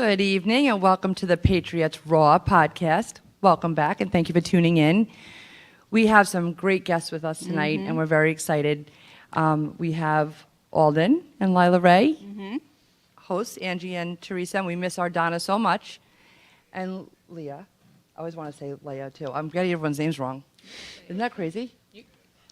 Good evening and welcome to the Patriots Raw podcast. Welcome back and thank you for tuning in. We have some great guests with us tonight and we're very excited. We have Alden and Lila Ray, hosts Angie and Teresa, and we miss our Donna so much. And Leah, I always want to say Leah too. I'm getting everyone's names wrong. Isn't that crazy?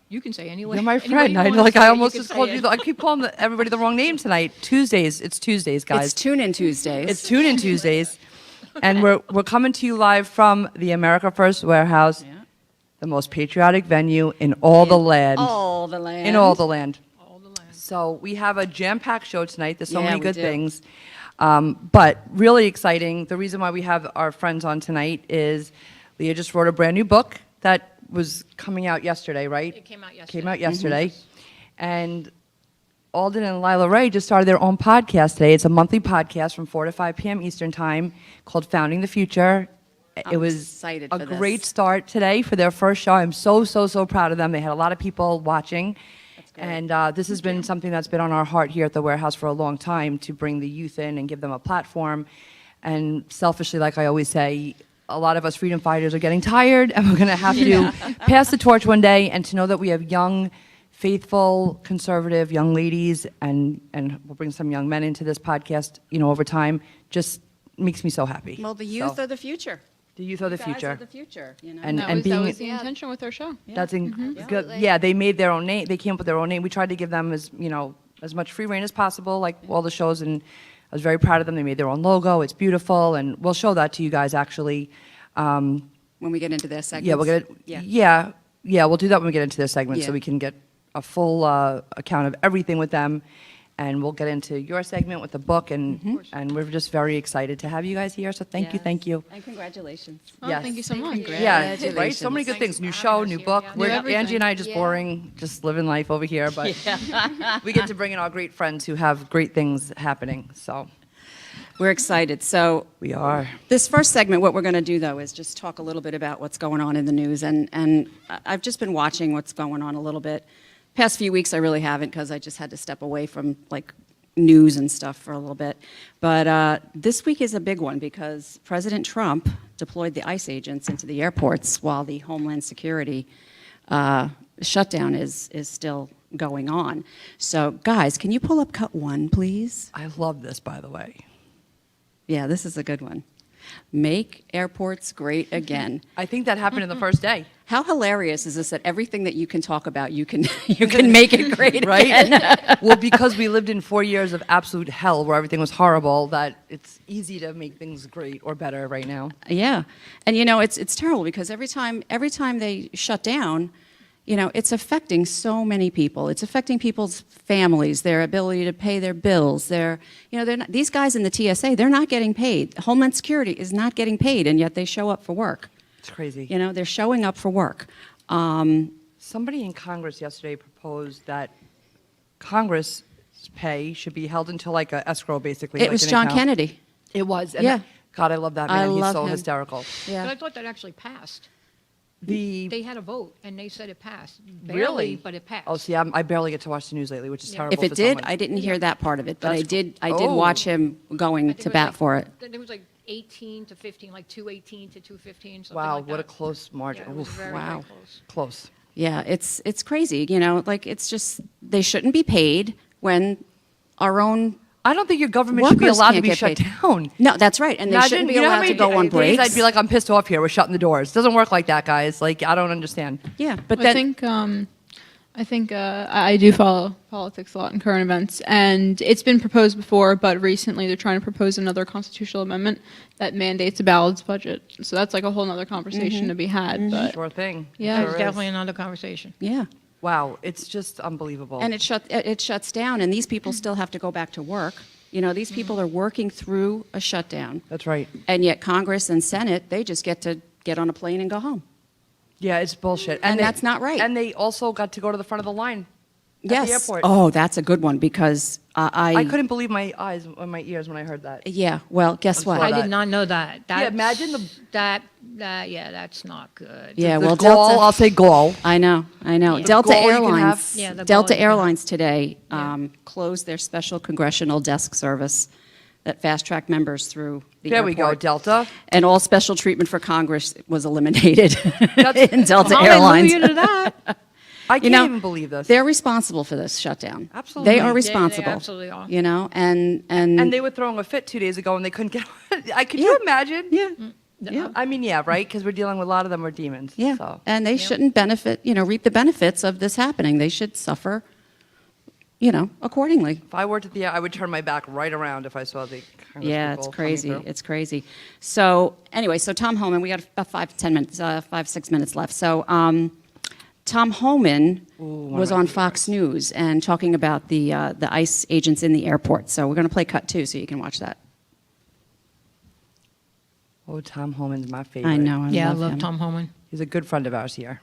You can say anyway. You're my friend. I almost just called you. I keep calling everybody the wrong name tonight. Tuesdays. It's Tuesdays, guys. It's Tune-In Tuesdays. It's Tune-In Tuesdays. And we're coming to you live from the America First Warehouse, the most patriotic venue in all the land. All the land. In all the land. All the land. So we have a jam-packed show tonight. There's so Yeah, many we good do. things. But really exciting. The reason why we have our friends on tonight is Leah just wrote a brand new book that was coming out yesterday, right? It came out yesterday. Came out yesterday. And Alden and Lila Ray just started their own podcast today. It's a monthly podcast from 4 to 5 p.m. Eastern Time called Founding the Future. It was excited a for this. great start today for their first show. I'm so proud of them. They had a lot of people watching. And this has been something that's been on our heart here at the warehouse for a long time, to bring the youth in and give them a platform. And selfishly, like I always say, a lot of us freedom fighters are getting tired, and we're going to have to pass the torch one day. And to know that we have young, faithful, conservative young ladies, and we'll bring some young men into this podcast, over time, just makes me so happy. Well, the youth So, are the future. the youth are the You guys future. are the future. And- That being- was the intention with our show. That's good. Yeah, they made their own name. They came up with their own name. We tried to give them as much free reign as possible, like all the shows, and I was very proud of them. They made their own logo. It's beautiful, and we'll show that to you guys actually. When we get into their segments. Yeah, we'll get it. Yeah, we'll do that when we get into their segment, so Yeah. we can get a full account of everything with them, and we'll get into your segment with the book, and we're just very excited to have you guys here. So thank you. And congratulations. Oh, Yes. thank you so much. Yeah, right. So many good things. Thanks New for show, having new us here. book. Yeah. We're, New everything. Angie and I just boring, just living life over here, but we get to bring in our great friends who have great things happening. So We're excited. So we are. this first segment, what we're going to do, though, is just talk a little bit about what's going on in the news. And I've just been watching what's going on a little bit. Past few weeks, I really haven't, because I just had to step away from, news and stuff for a little bit. But this week is a big one, because President Trump deployed the ICE agents into the airports while the Homeland Security shutdown is still going on. So, guys, can you pull up cut 1, please? I love this, by the way. Yeah, this is a good one. Make airports great again. I think that happened in the first day. How hilarious is this that everything that you can talk about, you can make it great Right? again? Well, because we lived in 4 years of absolute hell where everything was horrible, that it's easy to make things great or better right now. Yeah. And it's terrible, because every time they shut down, it's affecting so many people. It's affecting people's families, their ability to pay their bills. They're not, these guys in the TSA, they're not getting paid. Homeland Security is not getting paid, and yet they show up for work. It's crazy. They're showing up for work. Somebody in Congress yesterday proposed that Congress pay should be held until like a escrow, basically. It like was an John account. Kennedy. It was. And Yeah. God, I love that I man. He's love so him. hysterical. But Yeah. I thought that actually passed. The They had a vote, and they said it passed. Really? Barely, but it passed. Oh, see, I barely get to watch the news lately, which is terrible. If it for did, someone. I didn't hear that part of it, but I That's- did Oh. watch him I going think to was bat like- for it. There was 18 to 15, like 218 to 215, something Wow, like that. what a close margin. Yeah, it was Oof. very, Wow. very close. Close. Yeah, it's crazy, it's just, they shouldn't be paid when our own I don't think your government should be workers allowed to can't be get shut paid. down. No, that's right, and they shouldn't be you know how allowed to many go on days breaks. I'd be like, I'm pissed off here. We're shutting the doors. Doesn't work like that, guys. Like, I don't understand. Yeah, but I then, think I do follow politics a lot in current events, and it's been proposed before, but recently they're trying to propose another constitutional amendment that mandates a balanced budget. So that's like a whole other conversation to be had. But Sure thing. Yeah. Sure It's is. definitely another conversation. yeah, Wow, it's just unbelievable. and it shuts down, and these people still have to go back to work. These people are working through a shutdown, That's right. and yet Congress and Senate, they just get to get on a plane and go home. Yeah, it's bullshit. And that's not right. And they also got to go to the front of the line at Yes. the airport. Oh, that's a good one, because I couldn't believe my eyes and my ears when I heard that. Yeah, well, guess what? saw I that. did not know that. Yeah, imagine the Yeah, that's not good. Yeah, the well, gall, Delta. I'll say gall. I know. The Delta gall you can Airlines. have. Yeah, the gall Delta you can have. Airlines today closed their special congressional desk service that fast-track members through the There airport. we go, Delta. And all special treatment for Congress was eliminated That's- in Delta Airlines. Hallelujah to that. I You can't know, even believe this. They're responsible for this shutdown. Absolutely. They are They responsible. absolutely are. You know, and And they were throwing a fit 2 days ago and they couldn't get could you Yeah. imagine? yeah, yeah, I mean, yeah, right? Because we're dealing with a lot of them are demons. yeah. So. And they shouldn't benefit, reap the benefits of this happening. They should suffer, accordingly. If I worked at the I would turn my back right around if I saw the Congress Yeah, people it's coming crazy. through. It's crazy. So anyway, so Tom Homan, we got about 5-10 minutes, 5-6 minutes left. So Tom Homan was on Fox News and talking about the ICE agents in the airport. So we're going to play cut 2 so you can watch that. Oh, Tom Homan's my favorite. I know. Yeah, I love love him. Tom Homan. He's a good friend of ours here.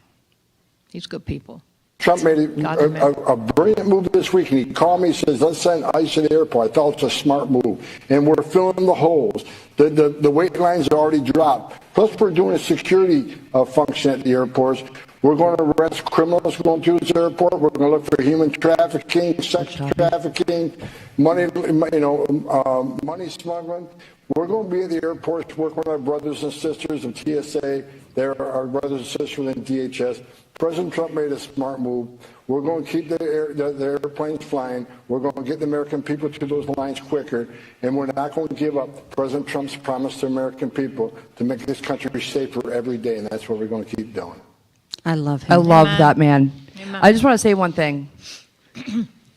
He's good people. Trump made God damn it. a brilliant move this week, and he called me and says, let's send ICE to the airport. I thought it's a smart move. And we're filling the holes. The wait lines are already dropped. Plus, we're doing a security function at the airports. We're going to arrest criminals going through this airport. We're going to look for human trafficking, sex trafficking, money smuggling. We're going to be at the airports working with our brothers and sisters of TSA. They're our brothers and sisters in DHS. President Trump made a smart move. We're going to keep the airplanes flying. We're going to get the American people to those lines quicker. And we're not going to give up President Trump's promise to American people to make this country safer every day. And that's what we're going to keep doing. I love I him. love Amen. that man. Amen. I just want to say one thing.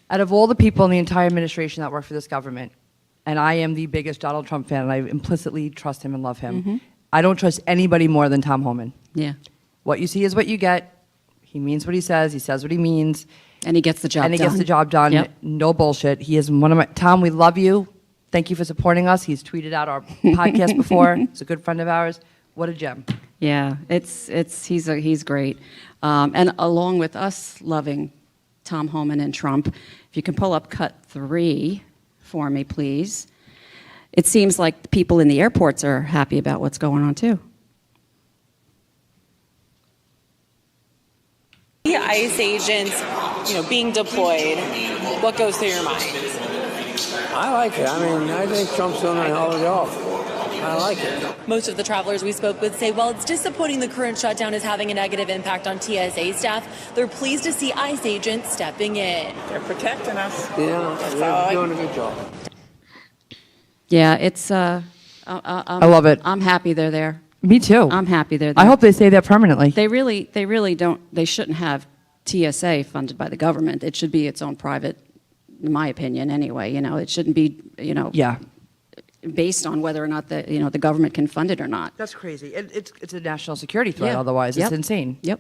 Out of all the people in the entire administration that work for this government, and I am the biggest Donald Trump fan, and I implicitly trust him and love him, I don't trust anybody more than Tom Homan. Yeah. What you see is what you get. He means what he says what he means, And he gets the job done. and he gets the job done. Yep. No bullshit. He is one of my, Tom, we love you. Thank you for supporting us. He's tweeted out our podcast before. He's a good friend of ours. What a gem. Yeah, he's great. And along with us loving Tom Homan and Trump, if you can pull up cut 3 for me, please. It seems like the people in the airports are happy about what's going on, too. The ICE agents, being deployed, what goes through your mind? I like it. I mean, I think Trump's doing a hell of a job. I like it. Most of the travelers we spoke with say, while it's disappointing the current shutdown is having a negative impact on TSA staff, they're pleased to see ICE agents stepping in. They're protecting us. Yeah, they're doing a good job. Yeah, it's. I love it. I'm happy they're there. Me too. I'm happy they're there. I hope they stay there permanently. They really don't. They shouldn't have TSA funded by the government. It should be its own private, in my opinion, anyway. It shouldn't be, Yeah. based on whether or not the government can fund it or not. That's crazy. It's a national security threat. Yeah. Otherwise, Yep. it's insane. Yep.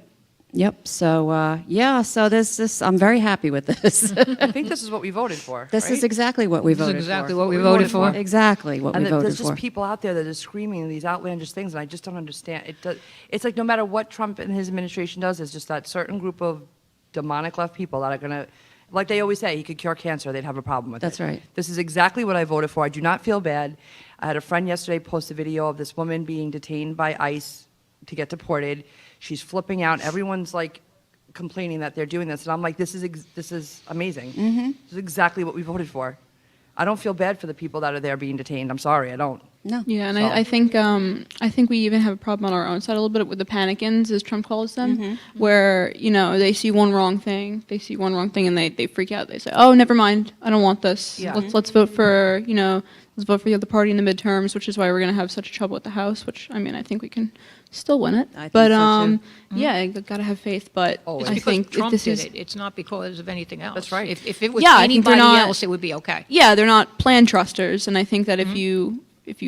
So so this I'm very happy with this. I think this is what we voted for. This right? is exactly what we This is voted exactly for. what we voted for. Exactly what And we there's voted just for. people out there that are screaming these outlandish things, and I just don't understand. It's like no matter what Trump and his administration does, it's just that certain group of demonic left people that are going to, like they always say, he could cure cancer, they'd have a problem with That's it. right. This is exactly what I voted for. I do not feel bad. I had a friend yesterday post a video of this woman being detained by ICE to get deported. She's flipping out. Everyone's like complaining that they're doing this, and I'm like, this is amazing. This is exactly what we voted for. I don't feel bad for the people that are there being detained. I'm sorry, I don't. No. Yeah, and So- I think we even have a problem on our own side a little bit with the panicins, as Trump calls them, where they see one wrong thing, and they freak out. They say, "Oh, never mind, I don't want this. Yeah. Let's vote for let's vote for the other party in the midterms," which is why we're going to have such trouble with the House. Which I think we can still win it. I think but so, too. yeah, you got to have faith. But Always. I It's think because Trump this did is. it. It's not because of anything else. That's right. If it was Yeah, I think they're anybody not- else, it would be okay. Yeah, they're not plan trusters, and I think that if you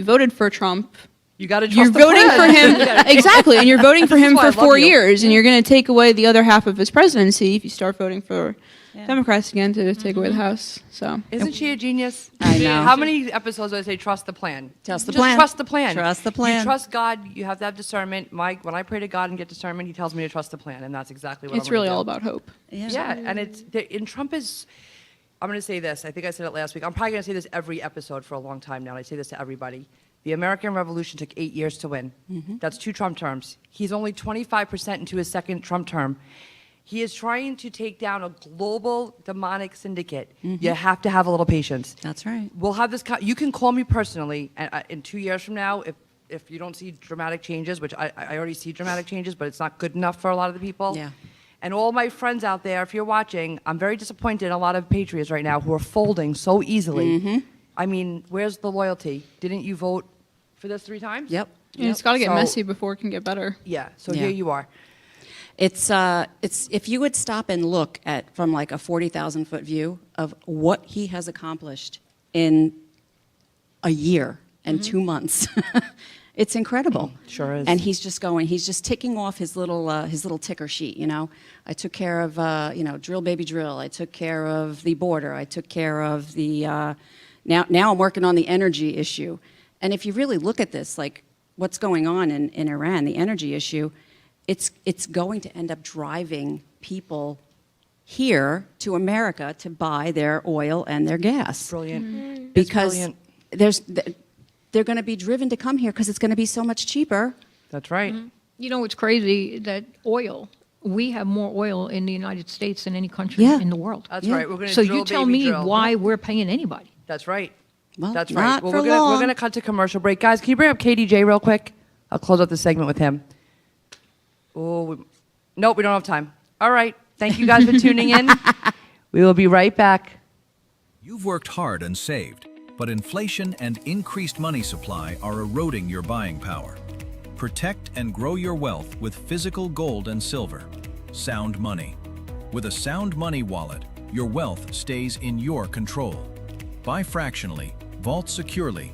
voted for Trump, You got to you're trust the voting plan. for him exactly, and you're voting for This is him why I for love 4 you. years, and you're going to take away the other half of his presidency if you start voting for Democrats again to take away the House. So Isn't she a genius? I know. How many episodes do I say trust the plan? Trust the Just plan. trust the plan. Trust the plan. You trust God. You have to have discernment. When I pray to God and get discernment, He tells me to trust the plan, and that's exactly what it's I'm gonna really do. all about hope. Yeah, and and Trump is. I'm going to say this. I think I said it last week. I'm probably going to say this every episode for a long time now. And I say this to everybody. The American Revolution took 8 years to win. That's 2 Trump terms. He's only 25% into his second Trump term. He is trying to take down a global demonic syndicate. You have to have a little patience. That's right. We'll have this. You can call me personally in 2 years from now if you don't see dramatic changes, which I already see dramatic changes, but it's not good enough for a lot of the people. Yeah. And all my friends out there, if you're watching, I'm very disappointed in a lot of Patriots right now who are folding so easily. I mean, where's the loyalty? Didn't you vote for this 3 times? Yep. And it's got to get So- messy before it can get better. Yeah. So Yeah. here you are. It's if you would stop and look at from like a 40,000-foot view of what he has accomplished in a year and 2 months. It's incredible. Sure is. And he's just ticking off his little ticker sheet, you know. I took care of, drill baby drill. I took care of the border. I took care of the, now I'm working on the energy issue. And if you really look at this, like what's going on in Iran, the energy issue, it's going to end up driving people here to America to buy their oil and their gas. Brilliant. Because brilliant. they're going to be driven to come here because it's going to be so much cheaper. That's right. You know, it's crazy that we have more oil in the United States than any country Yeah. in the world. That's Yeah. right. We're going to So drill, you tell baby, me drill. why we're paying anybody. That's right. Well, That's right. not Well, for we're long. gonna cut to commercial break, guys. Can you bring up KDJ real quick? I'll close up the segment with him. Oh, nope, we don't have time. All right. Thank you guys for tuning in. We will be right back. You've worked hard and saved, but inflation and increased money supply are eroding your buying power. Protect and grow your wealth with physical gold and silver. Sound Money. With a Sound Money wallet, your wealth stays in your control. Buy fractionally, vault securely,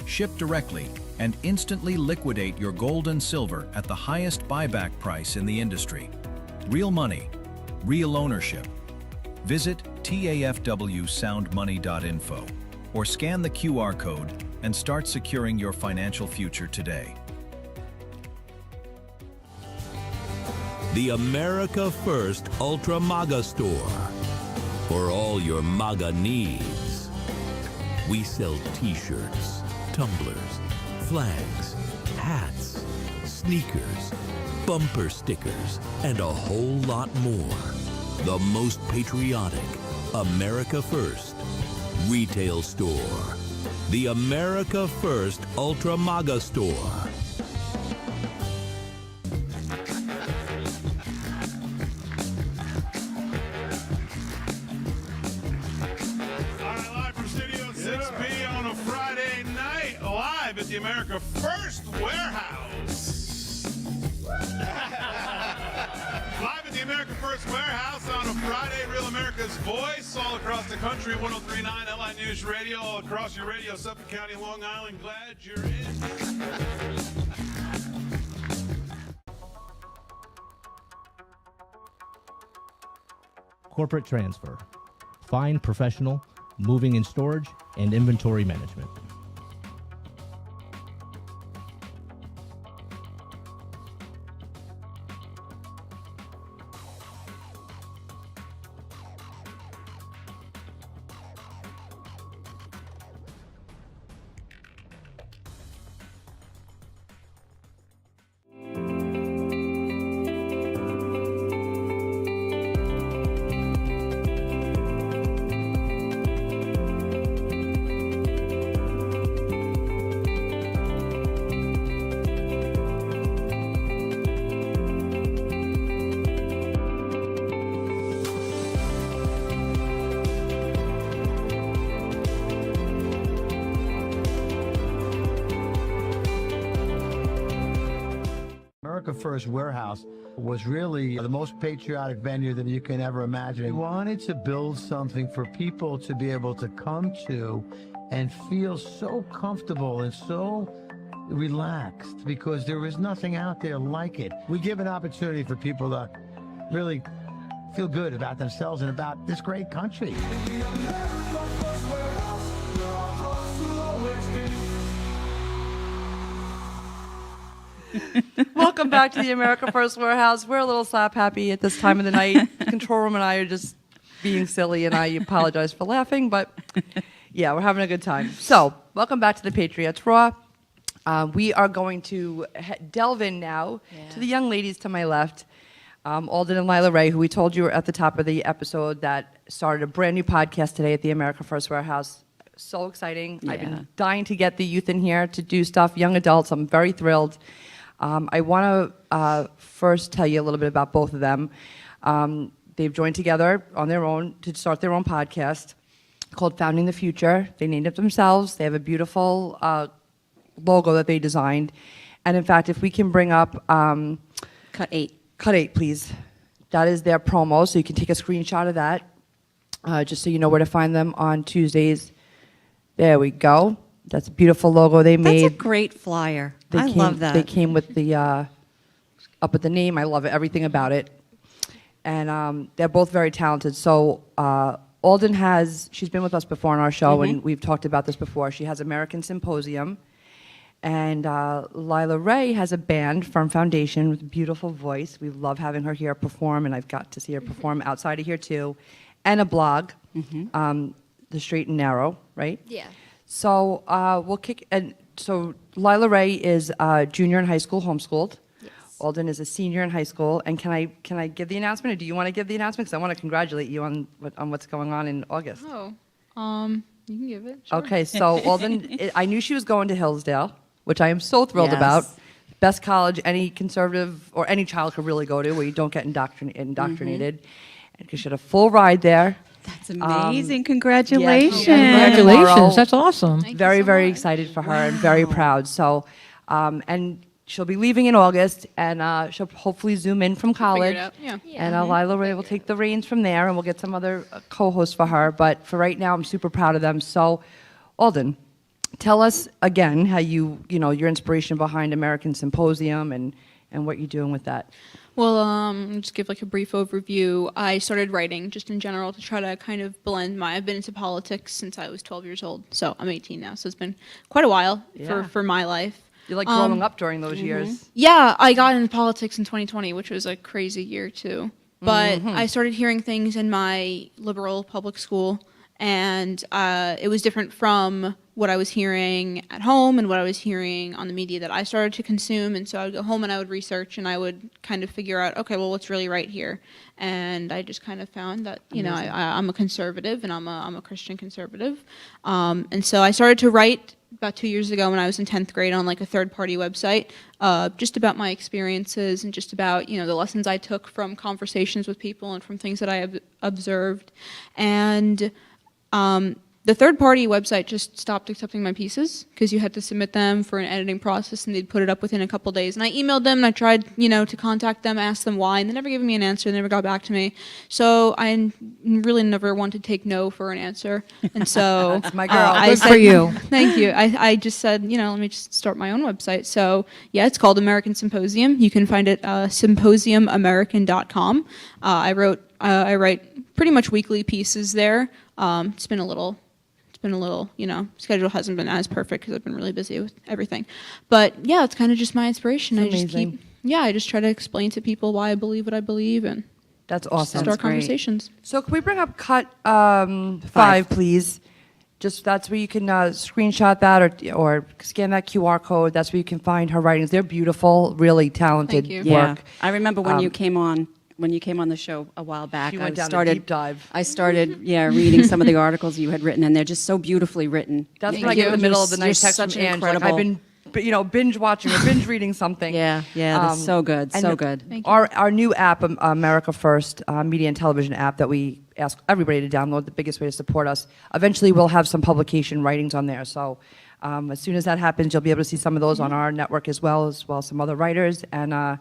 ship directly, and instantly liquidate your gold and silver at the highest buyback price in the industry. Real money, real ownership. Visit tafwsoundmoney.info or scan the QR code and start securing your financial future today. The America First Ultra MAGA Store. For all your MAGA needs. We sell t-shirts, tumblers, flags, hats, sneakers, bumper stickers, and a whole lot more. The most patriotic America First retail store. The America First Ultra MAGA Store. All right, live from Studio 6B on a Friday night, live at the America First Warehouse. Live at the America First Warehouse on a Friday, Real America's Voice, all across the country, 103.9 LI News Radio, all across your radio, Suffolk County, Long Island. Glad you're in. Corporate transfer. Fine professional, moving and storage, and inventory management. America First Warehouse was really the most patriotic venue that you can ever imagine. We wanted to build something for people to be able to come to and feel so comfortable and so relaxed because there is nothing out there like it. We give an opportunity for people to really feel good about themselves and about this great country. Welcome back to the America First Warehouse. We're a little slap happy at this time of the night. Control room and I are just being silly, and I apologize for laughing, but yeah, we're having a good time. So, welcome back to the Patriots Raw. We are going to delve in now to the young ladies to my left. Alden and Lila Ray, who we told you at the top of the episode that started a brand new podcast today at the America First Warehouse. So exciting. I've Yeah. been dying to get the youth in here to do stuff, young adults. I'm very thrilled. I want to first tell you a little bit about both of them. They've joined together on their own to start their own podcast called Founding the Future. They named it themselves. They have a beautiful logo that they designed. And in fact, if we can bring up Cut 8. Cut 8, please. That is their promo, so you can take a screenshot of that, just so you know where to find them on Tuesdays. There we go. That's a beautiful logo they made. That's a great flyer. I love that. They came with the up with the name. I love it, everything about it. And they're both very talented. So Alden she's been with us before on our show, and we've talked about this before. She has American Symposium. And Lila Ray has a band from Foundation with a beautiful voice. We love having her here perform, and I've got to see her perform outside of here too. And a blog, The Straight and Narrow, right? Yeah. So so Lila Ray is a junior in high school, homeschooled. Yes. Alden is a senior in high school. And can I give the announcement, or do you want to give the announcement? Because I want to congratulate you on what's going on in August. Oh, you can give it. Sure. Okay, so Alden, I knew she was going to Hillsdale, which I am so thrilled Yes. about. Best college any conservative or any child could really go to, where you don't get indoctrinated. Because she had a full ride there. That's amazing. Yeah, Congratulations. Congratulations. tomorrow. That's awesome. Very, very excited for her and very proud. So, and she'll be leaving in August, and she'll hopefully Zoom in from college. out, yeah. And Lila Ray will take the reins from there, and we'll get some other co-hosts for her. But for right now, I'm super proud of them. So, Alden, tell us again how your inspiration behind American Symposium and what you're doing with that. Well, just give like a brief overview. I started writing just in general to try to kind of blend I've been into politics since I was 12 years old. So I'm 18 now, so it's been quite a while Yeah. for my life. You're like growing up during those years. Yeah, I got into politics in 2020, which was a crazy year too. But I started hearing things in my liberal public school, and it was different from what I was hearing at home and what I was hearing on the media that I started to consume. And so I would go home and I would research and I would kind of figure out, okay, well, what's really right here? And I just kind of found that, I'm a conservative, and I'm a Christian conservative. And so I started to write about 2 years ago when I was in 10th grade on like a third-party website, just about my experiences and just about, the lessons I took from conversations with people and from things that I have observed. And the third-party website just stopped accepting my pieces because you had to submit them for an editing process, and they'd put it up within a couple days. And I emailed them, and I tried, to contact them, ask them why, and they never gave me an answer. They never got back to me. So I really never wanted to take no for an answer. And so That's my girl. Good for you. Thank you. I just said, let me just start my own website. So yeah, it's called American Symposium. You can find it symposiumamerican.com. I write pretty much weekly pieces there. It's been a little, schedule hasn't been as perfect because I've been really busy with everything. But yeah, it's kind of just my inspiration. It's I just amazing. I just try to explain to people why I believe what I believe and That's awesome. start great. conversations. So can we bring up cut 5, please? Just that's where you can screenshot that or scan that QR code. That's where you can find her writings. They're beautiful, really talented Thank you. Yeah. work. I remember when you came on. When you came on the show a while back, She went I down a started deep dive. I started, reading some of the articles you had written, and they're just so beautifully written. That's Thank when I get in the you. middle of the You're night text such from an Ange, like, incredible. I've been binge watching or binge reading something. Yeah, that's so good, and so good. Thank you. Our new app, America First Media and Television app that we ask everybody to download, the biggest way to support us. Eventually, we'll have some publication writings on there. So as soon as that happens, you'll be able to see some of those on our network as well as some other writers. And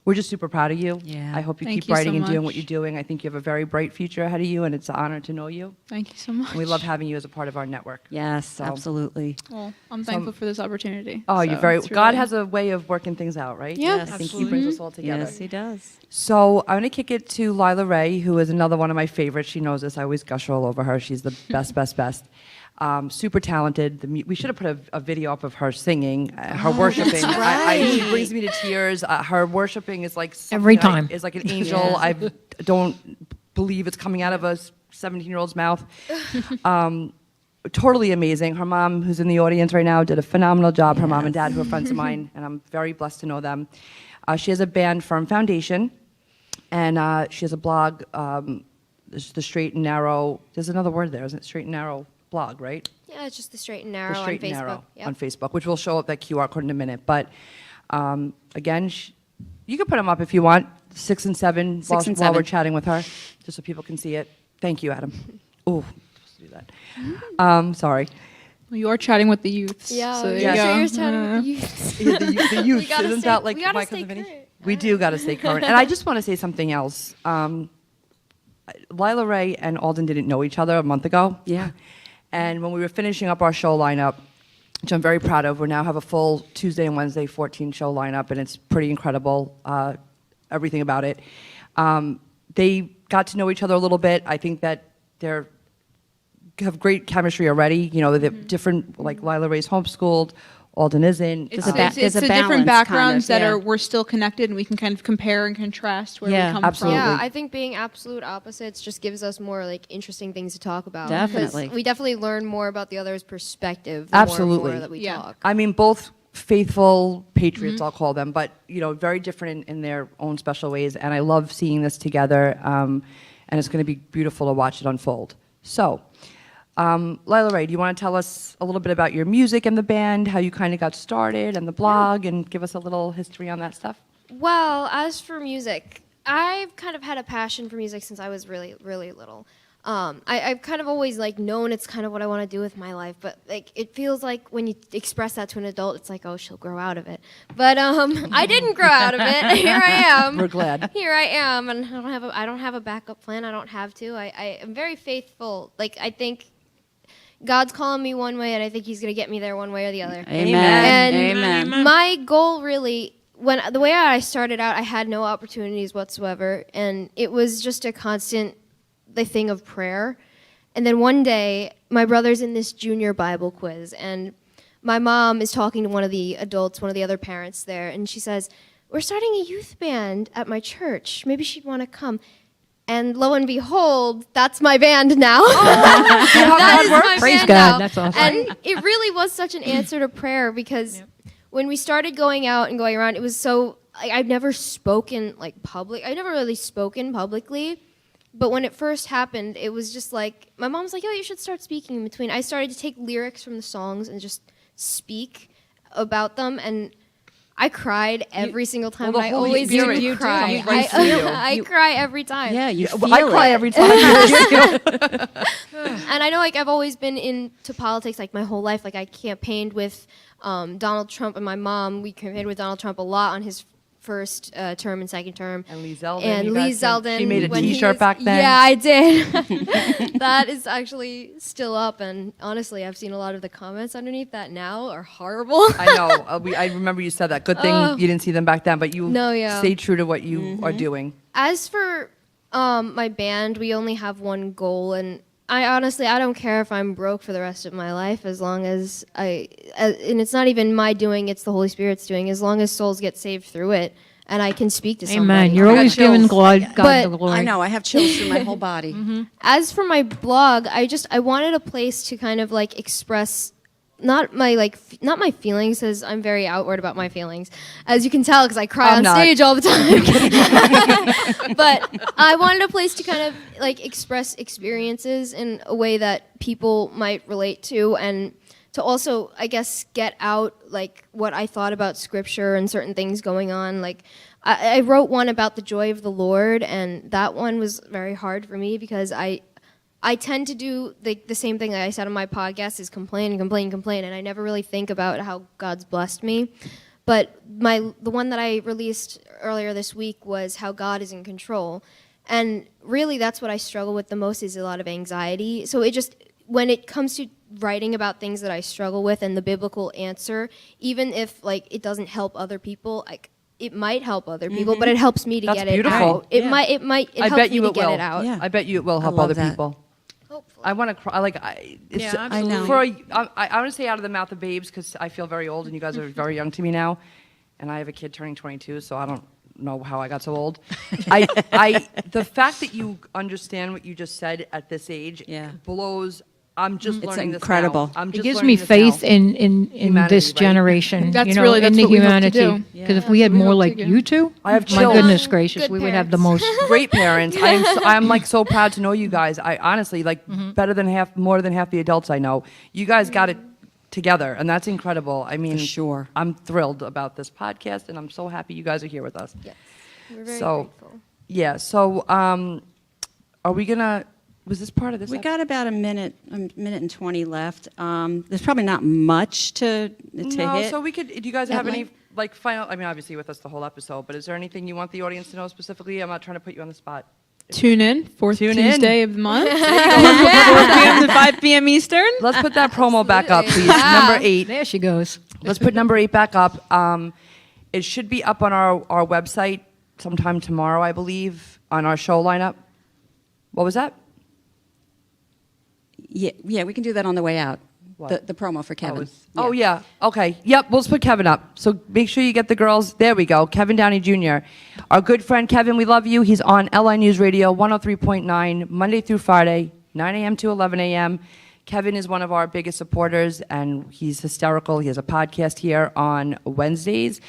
we're just super proud of you. Yeah. I hope you Thank keep you so writing and doing what much. you're doing. I think you have a very bright future ahead of you, and it's an honor to know you. Thank you so much. And we love having you as a part of our network. Yes, absolutely. Well, I'm thankful for this opportunity. Oh, you're So very. it's God really- has a way of working things out, right? Yeah. Yes. I think He brings us all together. Yes, he does. So I'm going to kick it to Lila Ray, who is another one of my favorites. She knows this. I always gush all over her. She's the best, best, best. Super talented. We should have put a video up of her singing, her worshiping. She brings me to tears. Her worshiping is like something Every time. Is like an angel. I don't believe it's coming out of a 17-year-old's mouth. Totally amazing. Her mom, who's in the audience right now, did a phenomenal job. Her mom and dad, who are friends of mine, and I'm very blessed to know them. She has a band from Foundation, And she has a blog, the Straight and Narrow. There's another word there, isn't it? Straight and Narrow blog, right? Yeah, it's just the Straight and Narrow The Straight on and Facebook. Narrow Yep. on Facebook, which will show up that QR code in a minute. But again, you can put them up if you want, 6 and 7, Six while, and while we're 7. chatting with her, just so people can see it. Thank you, Adam. Oh, supposed to do that. Sorry. Well, you are chatting with the youths. Yeah, so there yeah. you So go. you're chatting with the youth. Yeah, the youth. We gotta Isn't stay- that like we gotta my stay cousin Vinny? current. We do got to stay current. And I just want to say something else. Lila Ray and Alden didn't know each other a month ago. Yeah. And when we were finishing up our show lineup, which I'm very proud of, we now have a full Tuesday and Wednesday 14 show lineup, and it's pretty incredible, everything about it. They got to know each other a little bit. I think that they're have great chemistry already. You know, they're different, like Lila Ray's homeschooled, Alden isn't. It's, a ba- it's, there's it's a the different balance, kind backgrounds of, that yeah. are we're still connected, and we can kind of compare and contrast where Yeah, we come absolutely. from. Yeah, I think being absolute opposites just gives us more like interesting things to talk about. 'Cause Definitely. we definitely learn more about the other's perspective. The Absolutely. more and more that we Yeah. talk. I mean, both faithful patriots, I'll call them, but you know, very different in their own special ways. And I love seeing this together, and it's going to be beautiful to watch it unfold. So, Lila Ray, do you want to tell us a little bit about your music and the band, how you kind of got started, and the blog, and give us a little history on that stuff? Well, as for music, I've kind of had a passion for music since I was really, really little. I've kind of always like known it's kind of what I want to do with my life, but like it feels like when you express that to an adult, it's like, oh, she'll grow out of it. But I didn't grow out of it. Here I am. We're glad. Here I am, and I don't have a backup plan. I don't have to. I am very faithful. Like I think God's calling me one way, and I think He's gonna get me there one way or the other. Amen. And Amen. my goal really, when the way I started out, I had no opportunities whatsoever, and it was just a constant the thing of prayer. And then one day, my brother's in this junior Bible quiz, and my mom is talking to one of the adults, one of the other parents there, and she says, "We're starting a youth band at my church. Maybe she'd want to come." And lo and behold, that's my band now. That is my Praise band God, now. that's awesome. And it really was such an answer to prayer because when we started going out and going around, it was so I've never spoken like public. I've never really spoken publicly, but when it first happened, it was just like my mom was like, "Oh, you should start speaking in between." I started to take lyrics from the songs and just speak about them, and I cried every single time. well, the and I Holy always Spirit do cry. comes right through you. I cry every time. Yeah, you feel I cry it. every time. And I know, like, I've always been into politics, like, my whole life. Like, I campaigned with Donald Trump and my mom. We campaigned with Donald Trump a lot on his first term and second term. And Lee Zeldin. And you Lee guys did- Zeldin. She made a when he T-shirt was- back then. Yeah, I did. That is actually still up. And honestly, I've seen a lot of the comments underneath that now are horrible. I know. I remember you said that. Good thing you didn't see them back then, but you No, yeah. stay true to what you are doing. As for my band, we only have one goal, and I don't care if I'm broke for the rest of my life, as long as and it's not even my doing, it's the Holy Spirit's doing, as long as souls get saved through it, and I can speak to somebody. Amen. You're I got always giving chills. God But the glory. I know. I have chills through my whole body. As for my blog, I wanted a place to kind of like express not my feelings, because I'm very outward about my feelings, as you can tell, because I cry I'm on not. stage all the time. But I wanted a place to kind of like express experiences in a way that people might relate to, and to also, I guess, get out like what I thought about scripture and certain things going on. Like I wrote one about the joy of the Lord, and that one was very hard for me because I tend to do the same thing that I said on my podcast, is complain and complain and complain, and I never really think about how God's blessed me. But the one that I released earlier this week was how God is in control. And really that's what I struggle with the most, is a lot of anxiety. So when it comes to writing about things that I struggle with and the biblical answer, even if like it doesn't help other people, like it might help other people, but it helps me to That's get beautiful. it out. It Yeah. might I helps bet me you to it get will. it out. Yeah. I bet you it will help love other that. people. Hopefully. I want to cry. Yeah, I know. I want to say out of the mouth of babes, because I feel very old and you guys are very young to me now, and I have a kid turning 22, so I don't know how I got so old. The fact that you understand what you just said at this age Yeah. blows I'm just It's learning incredible. this now. I'm It just gives learning me this faith now. in Humanity, this right? generation. That's you know, really- in that's the what we hope to humanity. do. Because if That's we had what we more hope like to do. you two, I have my chills. goodness gracious, Good we would have the parents. most. Great parents. I'm like so proud to know you guys. I honestly like better than more than half the adults I know. You guys got it together, and that's incredible. I mean, sure. I'm thrilled about this podcast, and I'm so happy you guys are here with us. Yes. We're very So, grateful. yeah. So, are we gonna? Was this part of this? We got about a minute and 20 left. There's probably not much to No, hit. so we could. Do you guys at have any length. like final? I mean, obviously with us the whole episode, but is there anything you want the audience to know specifically? I'm not trying to put you on the spot. Tune in, fourth Tune in. Tuesday of the month, 4 p.m. to 5 p.m. Eastern. Let's put that promo back up, please. Ah, Number 8. There she goes. Let's put number 8 back up. It should be up on our website sometime tomorrow, I believe, on our show lineup. What was that? Yeah, we can do that on the way out. What? The promo for Kevin. Oh, yeah. Okay. Yep, we'll just put Kevin up. So make sure you get the girls. There we go. Kevin Downey Jr. Our good friend Kevin, we love you. He's on LI News Radio 103.9, Monday through Friday, 9 a.m. to 11 a.m. Kevin is one of our biggest supporters, and he's hysterical. He has a podcast here on Wednesdays.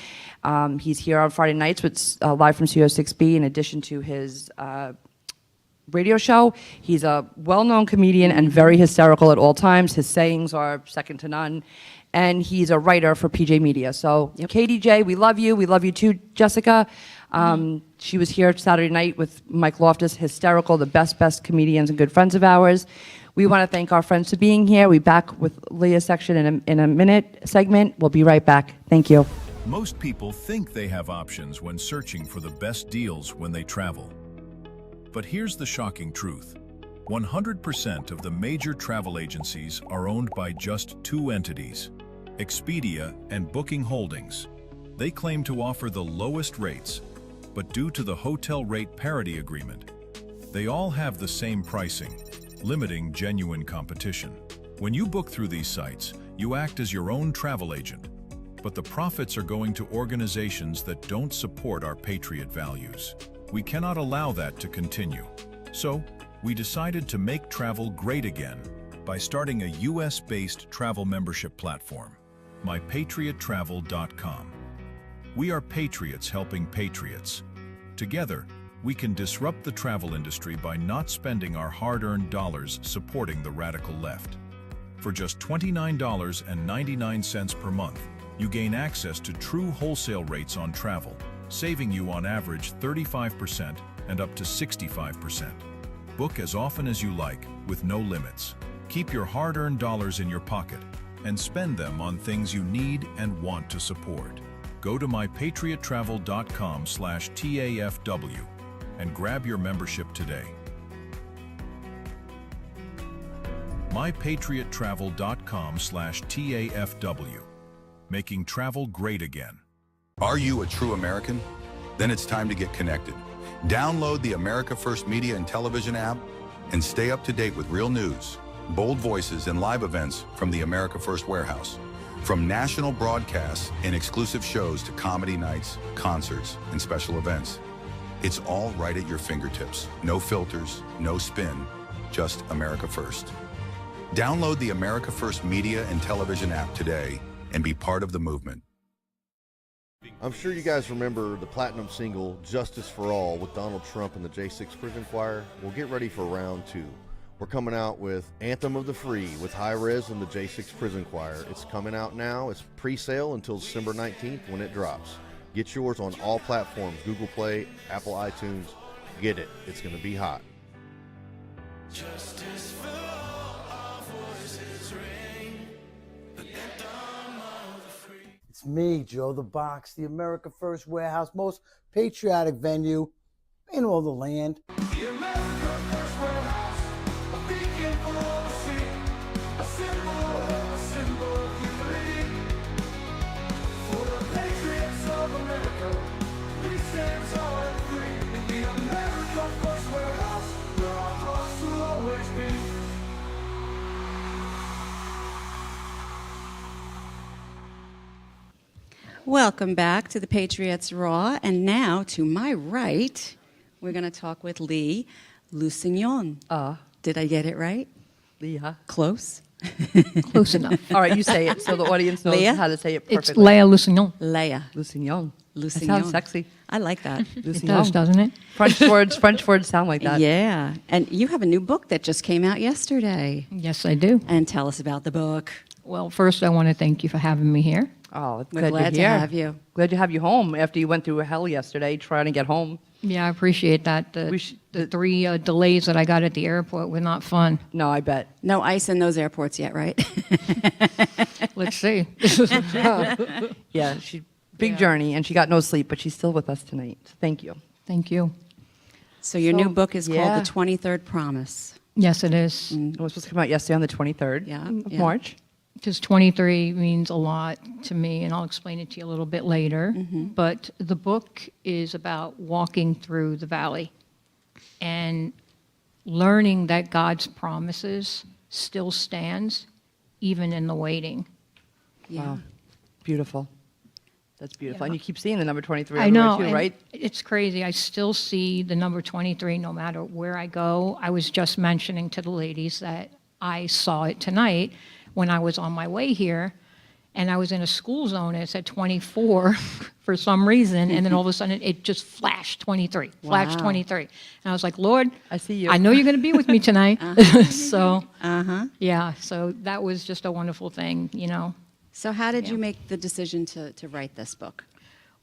He's here on Friday nights with live from Studio 6B in addition to his radio show. He's a well-known comedian and very hysterical at all times. His sayings are second to none. And he's a writer for PJ Media. So, KDJ, we love you. We love you too, Jessica. She was here Saturday night with Mike Loftus, hysterical, the best comedians and good friends of ours. We want to thank our friends for being here. We'll be back with Leah's section in a minute segment. We'll be right back. Thank you. Most people think they have options when searching for the best deals when they travel. But here's the shocking truth. 100% of the major travel agencies are owned by just 2 entities, Expedia and Booking Holdings. They claim to offer the lowest rates, but due to the hotel rate parity agreement, they all have the same pricing, limiting genuine competition. When you book through these sites, you act as your own travel agent, but the profits are going to organizations that don't support our patriot values. We cannot allow that to continue. So, we decided to make travel great again by starting a US-based travel membership platform, mypatriottravel.com. We are patriots helping patriots. Together, we can disrupt the travel industry by not spending our hard-earned dollars supporting the radical left. For just $29.99 per month, you gain access to true wholesale rates on travel, saving you on average 35% and up to 65%. Book as often as you like, with no limits. Keep your hard-earned dollars in your pocket and spend them on things you need and want to support. Go to mypatriottravel.com/TAFW and grab your membership today. mypatriottravel.com/TAFW. Making travel great again. Are you a true American? Then it's time to get connected. Download the America First Media and Television app and stay up to date with real news, bold voices, and live events from the America First Warehouse. From national broadcasts and exclusive shows to comedy nights, concerts, and special events. It's all right at your fingertips. No filters, no spin, just America First. Download the America First Media and Television app today and be part of the movement. I'm sure you guys remember the platinum single, Justice for All, with Donald Trump and the J6 Prison Choir. Well, get ready for round 2. We're coming out with Anthem of the Free with High Res and the J6 Prison Choir. It's coming out now. It's pre-sale until December 19th when it drops. Get yours on all platforms, Google Play, Apple iTunes. Get it. It's going to be hot. Justice for all, our voices ring. The anthem of the free. It's me, Joe the Box, the America First Warehouse, most patriotic venue in all the land. The America First Warehouse, a beacon for all to see. A symbol of unity. For the patriots of America, we stand tall and free. In the America First Warehouse, where our hearts will always be. Welcome back to the Patriots Raw. And now, to my right, we're going to talk with Lee Lusignan. Did I get it right? Leah. Close. Close enough. All right, you say it so the audience knows Leah? how to say it It's perfectly. Leia Lusignan. Leia. Lusignan. That Lusignan. sounds sexy. I like that. It Lusignan. does, doesn't it? French words sound like that. Yeah. And you have a new book that just came out yesterday. Yes, I do. And tell us about the book. Well, first, I want to thank you for having me here. Oh, it's We're glad glad you're to here. have you. Glad to have you home after you went through hell yesterday trying to get home. Yeah, I appreciate that. The 3 delays that I got at the airport were not fun. No, I bet. No ice in those airports yet, right? Let's see. Yeah, big journey, and she got no sleep, but she's still with us tonight. So thank you. Thank you. So your new book is yeah. called The 23rd Promise. Yes, it is. It was supposed to come out yesterday on the 23rd of March. Because 23 means a lot to me, and I'll explain it to you a little bit later. But the book is about walking through the valley and learning that God's promises still stands even in the waiting. Wow. Beautiful. That's beautiful. And you keep seeing the number 23 I everywhere know, too, and right? it's crazy. I still see the number 23 no matter where I go. I was just mentioning to the ladies that I saw it tonight when I was on my way here, and I was in a school zone, and it said 24 for some reason, and then all of a sudden it just flashed 23, flashed Wow. 23. And I was like, Lord, I see you. I know you're going to be with me tonight. So, yeah, so that was just a wonderful thing, you know. So how did you make the decision to write this book?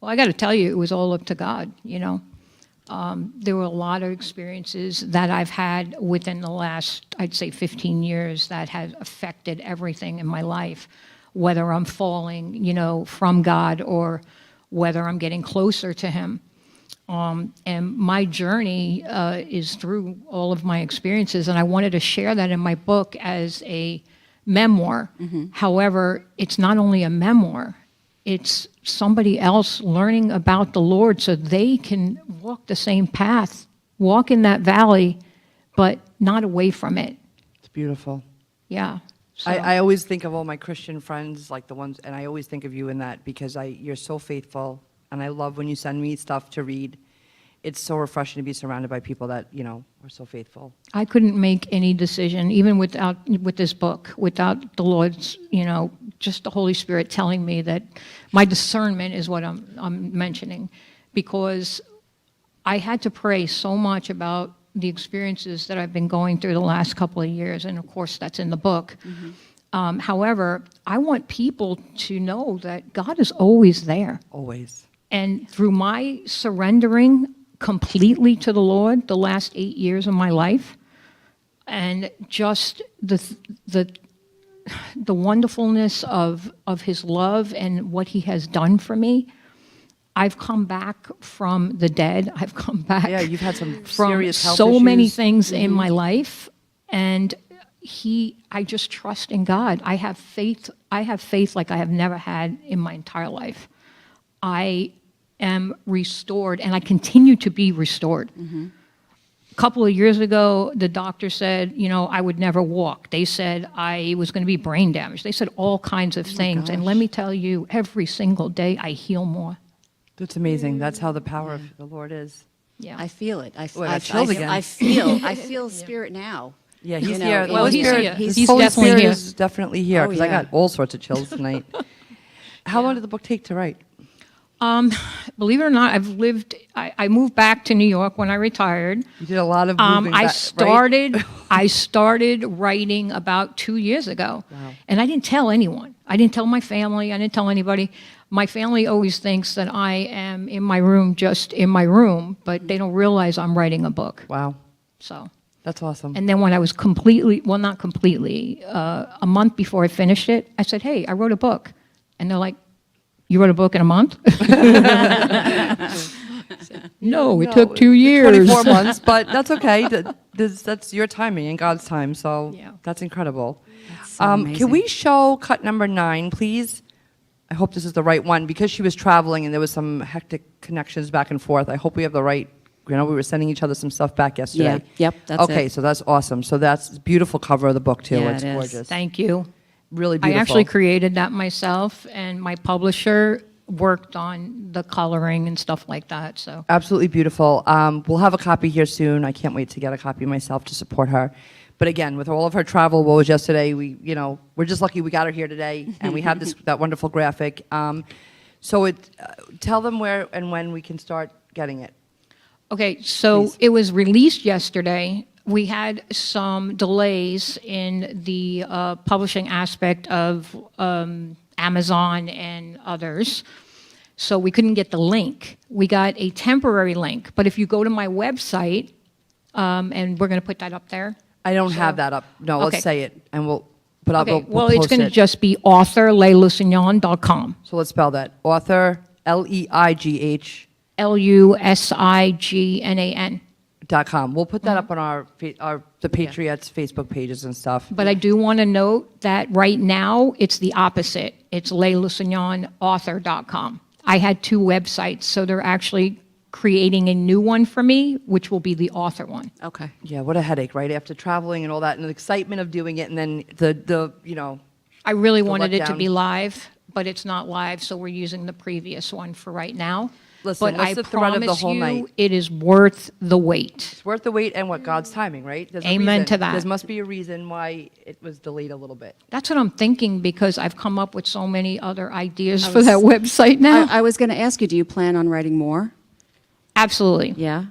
Well, I got to tell you, it was all up to God, you know. There were a lot of experiences that I've had within the last, I'd say, 15 years that has affected everything in my life, whether I'm falling, you know, from God or whether I'm getting closer to Him. And my journey is through all of my experiences, and I wanted to share that in my book as a memoir. However, it's not only a memoir, it's somebody else learning about the Lord so they can walk the same path, walk in that valley, but not away from it. It's beautiful. Yeah. So, I always think of all my Christian friends, like the ones, and I always think of you in that because you're so faithful, and I love when you send me stuff to read. It's so refreshing to be surrounded by people that, you know, are so faithful. I couldn't make any decision, even with this book, without the Lord's, you know, just the Holy Spirit telling me that my discernment is what I'm mentioning, because I had to pray so much about the experiences that I've been going through the last couple of years, and of course that's in the book. However, I want people to know that God is always there. Always. And through my surrendering completely to the Lord the last 8 years of my life, and just the wonderfulness of His love and what He has done for me, I've come back from the dead. I've come back. Yeah, you've had some from serious health so many issues. things in my life, and I just trust in God. I have faith. I have faith like I have never had in my entire life. I am restored, and I continue to be restored. A couple of years ago, the doctor said, you know, I would never walk. They said I was going to be brain damaged. They said all kinds of things. And let me tell you, every single day I heal more. That's amazing. That's how the power of the Lord is. Yeah. I feel it. I feel Spirit now. Yeah, He's You know, here. it The Well, Holy he's Spirit, here. the He's Holy definitely Spirit here. is definitely here Oh, because I yeah. got all sorts of chills tonight. How long did the book take to write? Believe it or not, I moved back to New York when I retired. You did a lot of moving I back, started right? I started writing about 2 years ago. Wow. And I didn't tell anyone. I didn't tell my family. I didn't tell anybody. My family always thinks that I am in my room, just in my room, but they don't realize I'm writing a book. Wow. So, That's awesome. and then when I was not completely, a month before I finished it, I said, hey, I wrote a book. And they're like, you wrote a book in a month? No, it took 2 years. 24 months, but that's okay. That's your timing and God's time, so that's incredible. so amazing. Can we show cut number 9, please? I hope this is the right one. Because she was traveling and there was some hectic connections back and forth, I hope we have the right, you know, we were sending each other some stuff back yesterday. Yeah, yep, that's okay, it. so that's awesome. So that's a beautiful cover of the book, too. Yeah, It's it is. gorgeous. Thank you. Really I beautiful. actually created that myself, and my publisher worked on the coloring and stuff like that. So Absolutely beautiful. We'll have a copy here soon. I can't wait to get a copy myself to support her. But again, with all of her travel woes yesterday, we're just lucky we got her here today, and we have that wonderful graphic. Tell them where and when we can start getting it. Okay, so Please. it was released yesterday. We had some delays in the publishing aspect of Amazon and others, so we couldn't get the link. We got a temporary link, but if you go to my website, and we're going to put that up there. I don't have that up. No, Okay. let's say it, and we'll Well, we'll it's post going to it. just be authorleilusignan.com. So let's spell that. Author, Leigh. Lusignan. .com. We'll put that up on the Patriots Facebook pages and stuff. But I do want to note that right now, it's the opposite. It's leighlusignanauthor.com. I had 2 websites, so they're actually creating a new one for me, which will be the author one. Okay. Yeah, what a headache, right? After traveling and all that, and the excitement of doing it, and then the I really the wanted it to letdown. be live, but it's not live, so we're using the previous one for right now. Listen, but what's I the thread of the promise whole you, night? it is worth the wait. It's worth the wait and what God's timing, right? There's a Amen reason. to that. There must be a reason why it was delayed a little bit. That's what I'm thinking, because I've come up with so many other ideas for that website now. I was going to ask you, do you plan on writing more? Absolutely. Yeah.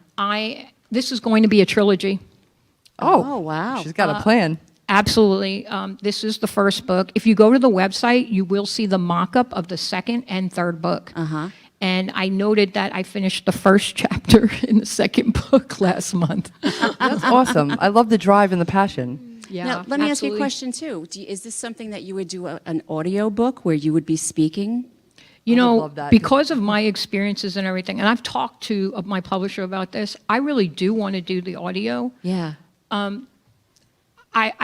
This is going to be a trilogy. Oh, wow. She's got a plan. Absolutely. This is the first book. If you go to the website, you will see the mock-up of the second and third book. Uh-huh. And I noted that I finished the first chapter in the second book last month. That's awesome. I love the drive and the passion. Yeah, Now, let me ask you a absolutely. question, too. Is this something that you would do an audio book where you would be speaking? You I would know, love that. because of my experiences and everything, and I've talked to my publisher about this, I really do want to do the audio. Yeah.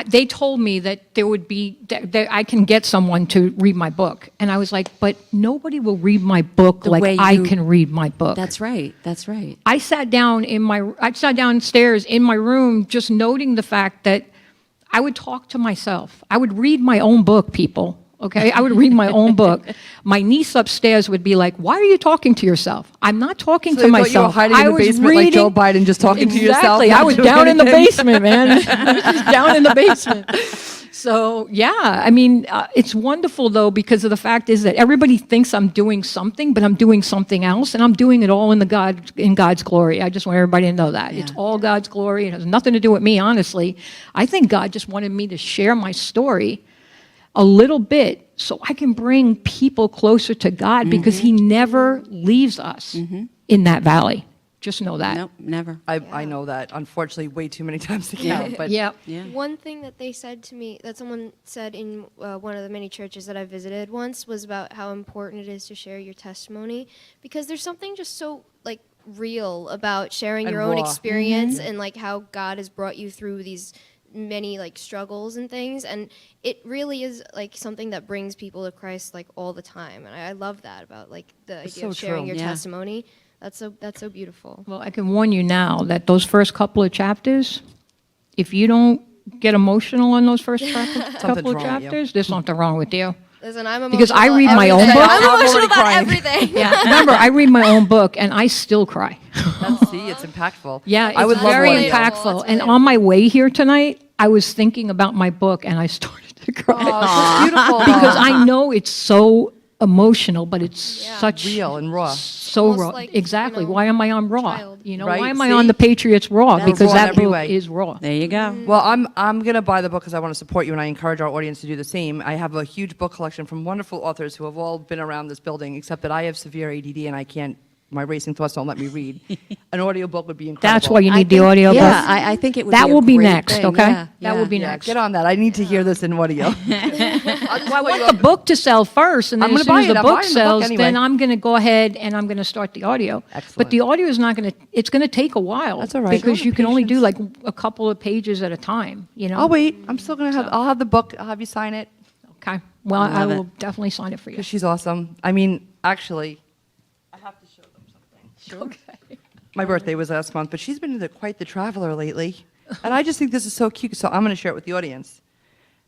They told me that there would be, that I can get someone to read my book. And I was like, but nobody will read my book The like way I you- can read my book. That's right. That's right. I sat downstairs in my room just noting the fact that I would talk to myself. I would read my own book, people. Okay, I would read my own book. My niece upstairs would be like, "Why are you talking to yourself?" I'm not talking So to they thought myself. you were hiding in I the was basement like Joe Biden, just talking to yourself, Exactly. not I was doing down in the anything. basement, man. I was just down in the basement. So yeah, I mean, it's wonderful though, because of the fact is that everybody thinks I'm doing something, but I'm doing something else, and I'm doing it all in God's glory. I just want everybody to know that it's all God's glory. It has nothing to do with me, honestly. I think God just wanted me to share my story a little bit so I can bring people closer to God, because He never leaves us in that valley. Just know that. Nope, never. I know that, unfortunately, way too many times to count. But Yeah. One thing that they said to me, that someone said in one of the many churches that I visited once, was about how important it is to share your testimony, because there's something just so like real about sharing And your own raw. experience and like how God has brought you through these many like struggles and things, and it really is like something that brings people to Christ like all the time, and I love that about like the idea so of sharing true. your Yeah. testimony. That's so beautiful. Well, I can warn you now that those first couple of chapters, if you don't get emotional on those first couple of wrong with you. chapters, there's something wrong with you. Listen, I'm emotional. Because I read my own every day. book. I'm I'm already emotional about crying. everything. Yeah, remember, I read my own book and I still cry. see, it's impactful. Yeah, it's I would love very one. impactful. It's And really on my way here tonight, I was thinking about my book and I started to cry. Oh, it's beautiful. Because I know it's so emotional, but it's such real and raw. so Almost raw. like, exactly. you know, Why am I on Raw? child. You know, Right, why am I see? on the Patriots Raw? That's Because raw in that every book way. is raw. There you go. Well, I'm gonna buy the book because I want to support you, and I encourage our audience to do the same. I have a huge book collection from wonderful authors who have all been around this building, except that I have severe ADD and I can't. My racing thoughts don't let me read. An audiobook would be incredible. That's why you I need the think- audio yeah, book. I think it would That be a will be great next, thing. okay? Yeah, That will be Yeah, next. get on that. I need to hear this in audio. Well, I want the book to sell first, and then I'm as gonna soon as buy the it. I'm book buying the book sells, anyway. then I'm going to go ahead and I'm going to start the audio. Excellent. But the audio is not going to, it's going to take a while. That's all right. Because Sure, you can only do like patience. a couple of pages at a time, you know? I'll wait. I'm still gonna have. I'll have the book. I'll have you sign it Okay. Well, I Love it. will definitely sign it for you. because she's awesome. I mean, actually, I have to show them something. Sure. Okay. My birthday was last month, but she's been quite the traveler lately, and I just think this is so cute. So I'm going to share it with the audience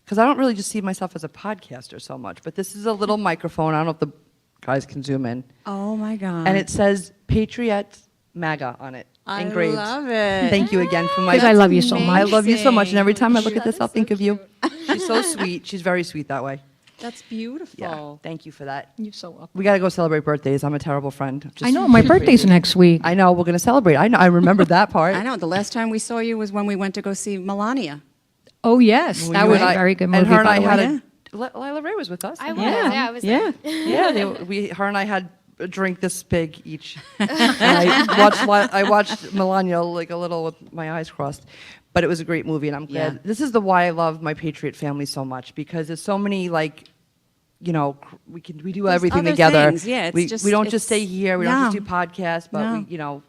because I don't really just see myself as a podcaster so much. But this is a little microphone. I don't know if the guys can zoom in, Oh my God. and it says Patriots MAGA on it. I engraved. love it. Thank you again for my. Because I love you so much. I love you so much, and every time I look That at this, is I'll so think of you. She's so sweet. She's very sweet that way. That's beautiful. Yeah. Thank you for that. You're so welcome. We got to go celebrate birthdays. I'm a terrible friend. I Just know, my birthday's crazy. next week. I know. We're going to celebrate. I know. I remember that part. I know. The last time we saw you was when we went to go see Melania. Oh, yes. That was a very good movie, And her and by I the had way. Lila Ray was with us. I was. Yeah, I was there. Yeah, her and I had a drink this big each. And I watched Melania like a little with my eyes crossed, but it was a great movie, and I'm glad. Yeah. This is why I love my Patriot family so much, because there's so many we do There's everything other together. things, yeah, it's we just- don't just it's- stay here. We don't just do no. podcasts, but No.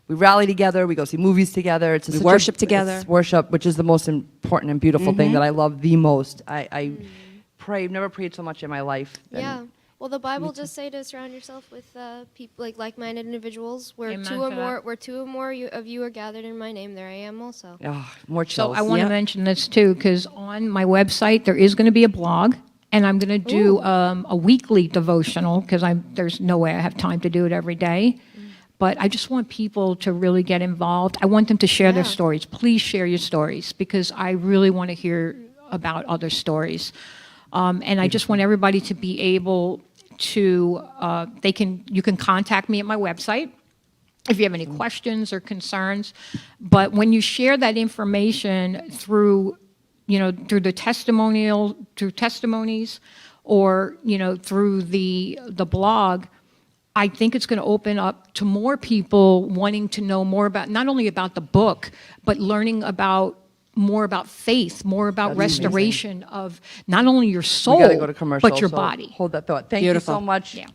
we rally together. We go see movies together. It's We such worship together. It's worship, which is the most important and beautiful thing that I love the most. I pray. I've never prayed so much in my life. than- Yeah. Well, the Bible just say to surround yourself with people like-minded individuals. Where Amen two or to more, that. where two or more of you are gathered in my name, there I am also. More So chills. I want to mention this too, because on my website there is going to be a blog, and I'm going to do a weekly devotional, because there's no way I have time to do it every day. But I just want people to really get involved. I want them to share their stories. Please share your stories, because I really want to hear about other stories. And I just want everybody to be able to, you can contact me at my website if you have any questions or concerns. But when you share that information through the through testimonies, or, through the blog, I think it's going to open up to more people wanting to know more about, not only about the book, but learning more about faith, more about That's amazing. restoration of not only your soul, We got to go to commercial. but your so body. Hold that thought. Thank Beautiful. you so much. Yeah.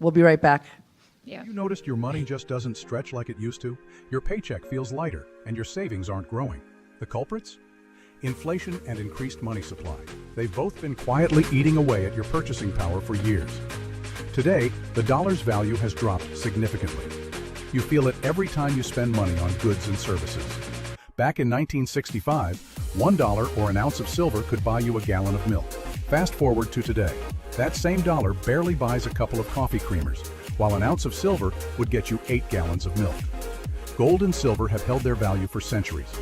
We'll be right back. Yeah. You noticed your money just doesn't stretch like it used to? Your paycheck feels lighter, and your savings aren't growing. The culprits? Inflation and increased money supply. They've both been quietly eating away at your purchasing power for years. Today, the dollar's value has dropped significantly. You feel it every time you spend money on goods and services. Back in 1965, $1 or an ounce of silver could buy you a gallon of milk. Fast forward to today. That same dollar barely buys a couple of coffee creamers, while an ounce of silver would get you 8 gallons of milk. Gold and silver have held their value for centuries.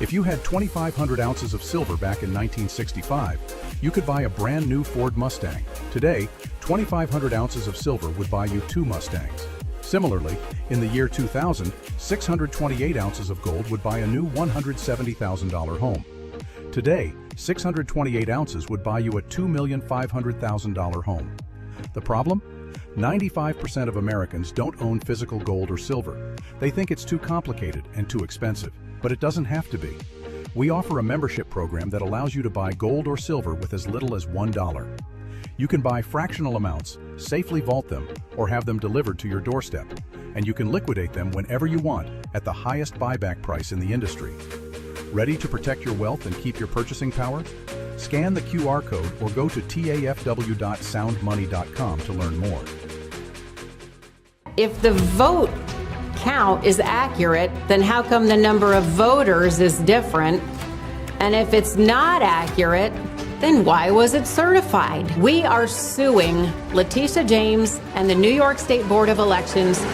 If you had 2,500 ounces of silver back in 1965, you could buy a brand new Ford Mustang. Today, 2,500 ounces of silver would buy you 2 Mustangs. Similarly, in the year 2000, 628 ounces of gold would buy a new $170,000 home. Today, 628 ounces would buy you a $2,500,000 home. The problem? 95% of Americans don't own physical gold or silver. They think it's too complicated and too expensive, but it doesn't have to be. We offer a membership program that allows you to buy gold or silver with as little as $1. You can buy fractional amounts, safely vault them, or have them delivered to your doorstep, and you can liquidate them whenever you want at the highest buyback price in the industry. Ready to protect your wealth and keep your purchasing power? Scan the QR code or go to tafw.soundmoney.com to learn more. If the vote count is accurate, then how come the number of voters is different? And if it's not accurate, then why was it certified? We are suing Letitia James and the New York State Board of Elections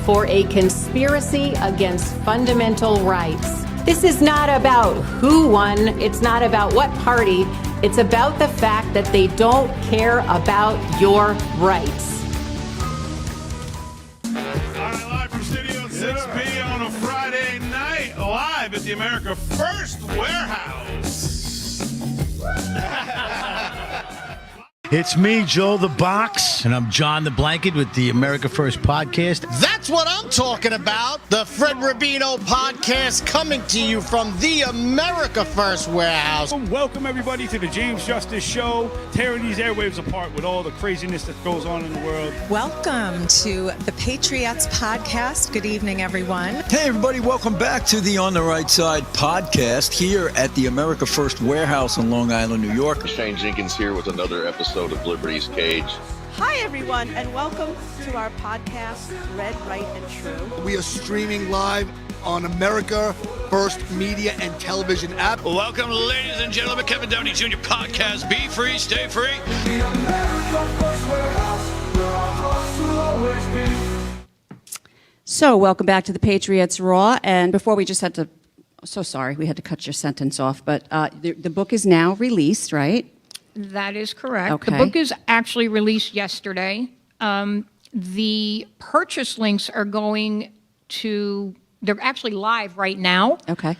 for a conspiracy against fundamental rights. This is not about who won. It's not about what party. It's about the fact that they don't care about your rights. Live from Studio 6B on a Friday night, live at the America First Warehouse. It's me, Joe the Box. And I'm John the Blanket with the America First podcast. That's what I'm talking about. The Fred Rubino podcast coming to you from the America First Warehouse. Welcome, everybody, to the James Justice Show, tearing these airwaves apart with all the craziness that goes on in the world. Welcome to the Patriots podcast. Good evening, everyone. Hey, everybody. Welcome back to the On the Right Side podcast here at the America First Warehouse in Long Island, New York. Shane Jenkins here with another episode of Liberty's Cage. Hi, everyone, and welcome to our podcast, Red, Right, and True. We are streaming live on America First Media and Television app. Welcome, ladies and gentlemen, Kevin Downey Jr. podcast. Be free, stay free. The America First Warehouse, where our hearts will always be. So, welcome back to the Patriots Raw. And before we just had to, so sorry, we had to cut your sentence off, but the book is now released, right? That is correct. Okay. The book is actually released yesterday. The purchase links are going to, they're actually live right now. Okay.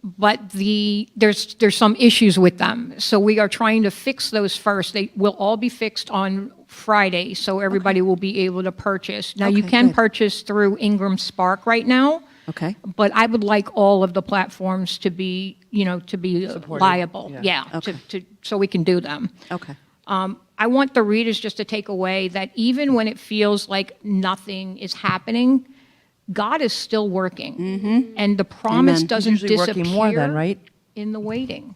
But there's some issues with them. So we are trying to fix those first. They will all be fixed on Friday, so everybody will be able to purchase. Now, you Okay, can good. purchase through Ingram Spark right now. Okay. But I would like all of the platforms to be, Supported. liable. Yeah. So we can do them. Okay. I want the readers just to take away that even when it feels like nothing is happening, God is still working, and the promise Amen. doesn't He's usually disappear working more then, right? in the waiting.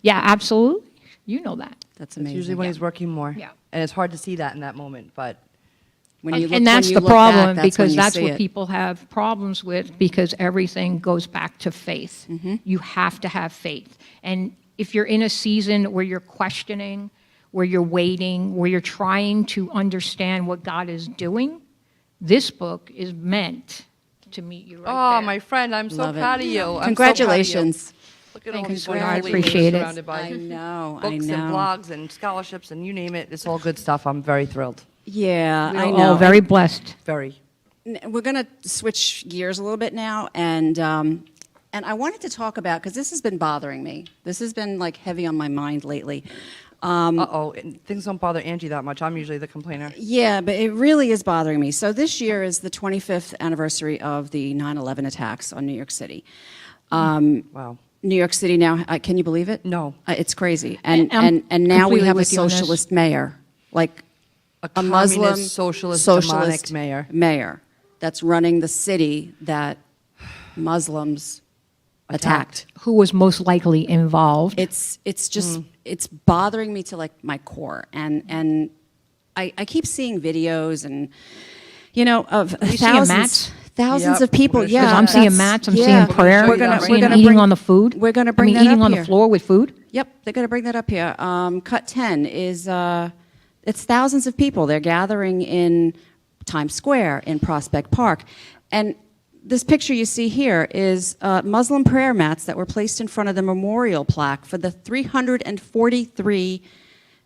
Yeah, absolutely. You know that. That's It's amazing. usually when he's working more. Yeah. And it's hard to see that in that moment, but When you look- And that's when you the look back, problem, that's when because you that's see what it. people have problems with, because everything goes back to faith. You have to have faith. And if you're in a season where you're questioning, where you're waiting, where you're trying to understand what God is doing, this book is meant to meet you right there. my friend, I'm so Love it. proud of you. I'm so proud of you. Congratulations. Look at Thank all you, these sweetheart. I wonderful appreciate ladies it. surrounded by I know, books I know. and blogs and scholarships and you name it. It's all good stuff. I'm very thrilled. Yeah, I We're know. all very blessed. Very. We're going to switch gears a little bit now, and I wanted to talk about, because this has been bothering me. This has been like heavy on my mind lately. Things don't bother Angie that much. I'm usually the complainer. Yeah, but it really is bothering me. So this year is the 25th anniversary of the 9/11 attacks on New York City. Wow. New York City now, can you believe it? No. It's crazy. And I'm now we completely have a with you on this. socialist mayor, like A Muslim communist, socialist, demonic mayor. mayor that's running the city that Muslims attacked. Who was most likely involved? It's just it's bothering me to like my core, and I keep seeing videos and of You seeing thousands mats? thousands Yep. of people. We're gonna Yeah, show I'm seeing that's- mats, I'm yeah. seeing prayer, We're gonna- I'm we're seeing gonna eating bring- on the food. we're gonna bring that eating up on here. the floor with food. Yep, they're going to bring that up here. Cut 10 is it's thousands of people. They're gathering in Times Square, in Prospect Park, and this picture you see here is Muslim prayer mats that were placed in front of the memorial plaque for the 343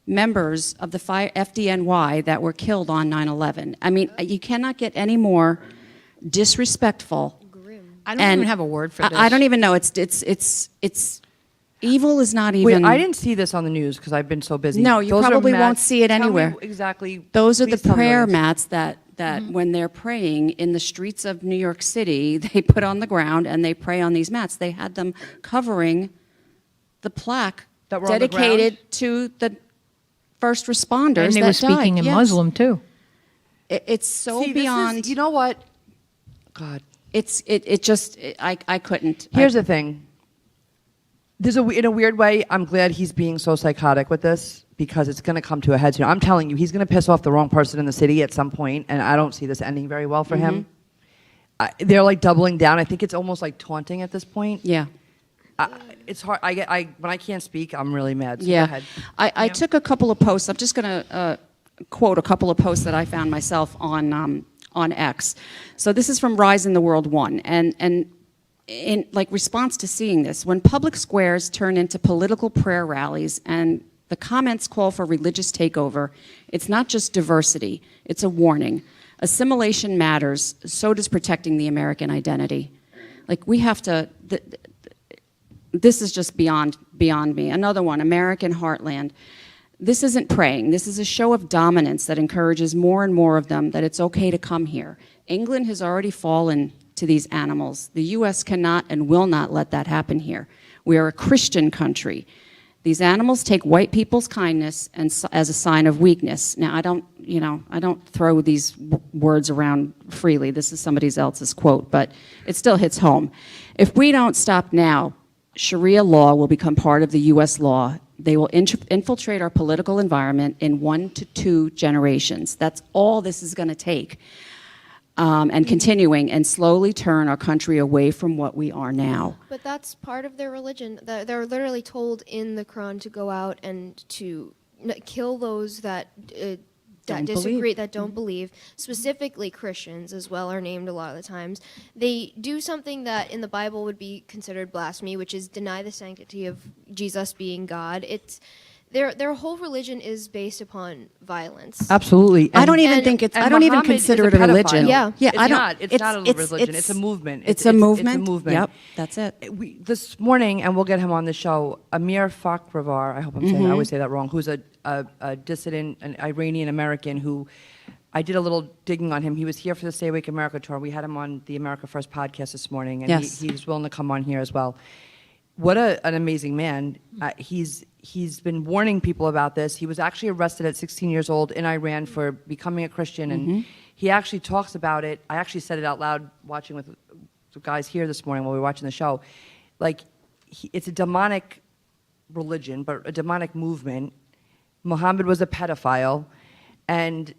members of the FDNY that were killed on 9/11. I mean, you cannot get any more disrespectful. I don't even have a word for this. I don't even know. It's evil is not Wait, even. I didn't see this on the news because I've been so busy. No, you Those are probably won't mats- see it tell me anywhere. exactly. Those are the please tell me what prayer it is. mats that when they're praying in the streets of New York City, they put on the ground and they pray on these mats. They had them covering the plaque That were on the dedicated to the first responders And they that were speaking died. in Yes. Muslim too. It's so See, this is- beyond. you know what? God. I couldn't. Here's the thing. In a weird way, I'm glad he's being so psychotic with this because it's going to come to a head soon. I'm telling you, he's going to piss off the wrong person in the city at some point, and I don't see this ending very well for him. They're like doubling down. I think it's almost like taunting at this point. Yeah. It's hard. When I can't speak, I'm really mad. So Yeah. Go ahead. I took a couple of posts. I'm just going to quote a couple of posts that I found myself on X. So this is from Rise in the World 1. And in like response to seeing this, when public squares turn into political prayer rallies and the comments call for religious takeover, it's not just diversity, it's a warning. Assimilation matters, so does protecting the American identity. Like we have to, this is just beyond me. Another one, American Heartland. This isn't praying. This is a show of dominance that encourages more and more of them that it's okay to come here. England has already fallen to these animals. The U.S. cannot and will not let that happen here. We are a Christian country. These animals take white people's kindness as a sign of weakness. Now, I don't throw these words around freely. This is somebody else's quote, but it still hits home. If we don't stop now, Sharia law will become part of the U.S. law. They will infiltrate our political environment in 1 to 2 generations. That's all this is going to take. And continuing and slowly turn our country away from what we are now. But that's part of their religion. They're literally told in the Quran to go out and to kill those that that Don't disagree, believe. that don't believe, specifically Christians as well are named a lot of the times. They do something that in the Bible would be considered blasphemy, which is deny the sanctity of Jesus being God. It's their whole religion is based upon violence. Absolutely. I don't even And- think it's. And I don't even Muhammad is consider a it a religion. pedophile. Yeah. It's I don't. not. It's not a religion. It's a movement. It's a movement. It's a movement. Yep, that's it. This morning, and we'll get him on the show, Amir Fakhravar, I hope I'm saying, I always say that wrong, who's a dissident, an Iranian American who, I did a little digging on him. He was here for the Stay Awake America tour. We had him on the America First podcast this morning, and Yes. he was willing to come on here as well. What an amazing man. He's been warning people about this. He was actually arrested at 16 years old in Iran for becoming a Christian, and he actually talks about it. I actually said it out loud watching with the guys here this morning while we were watching the show. Like, it's a demonic religion, but a demonic movement. Muhammad was a pedophile, and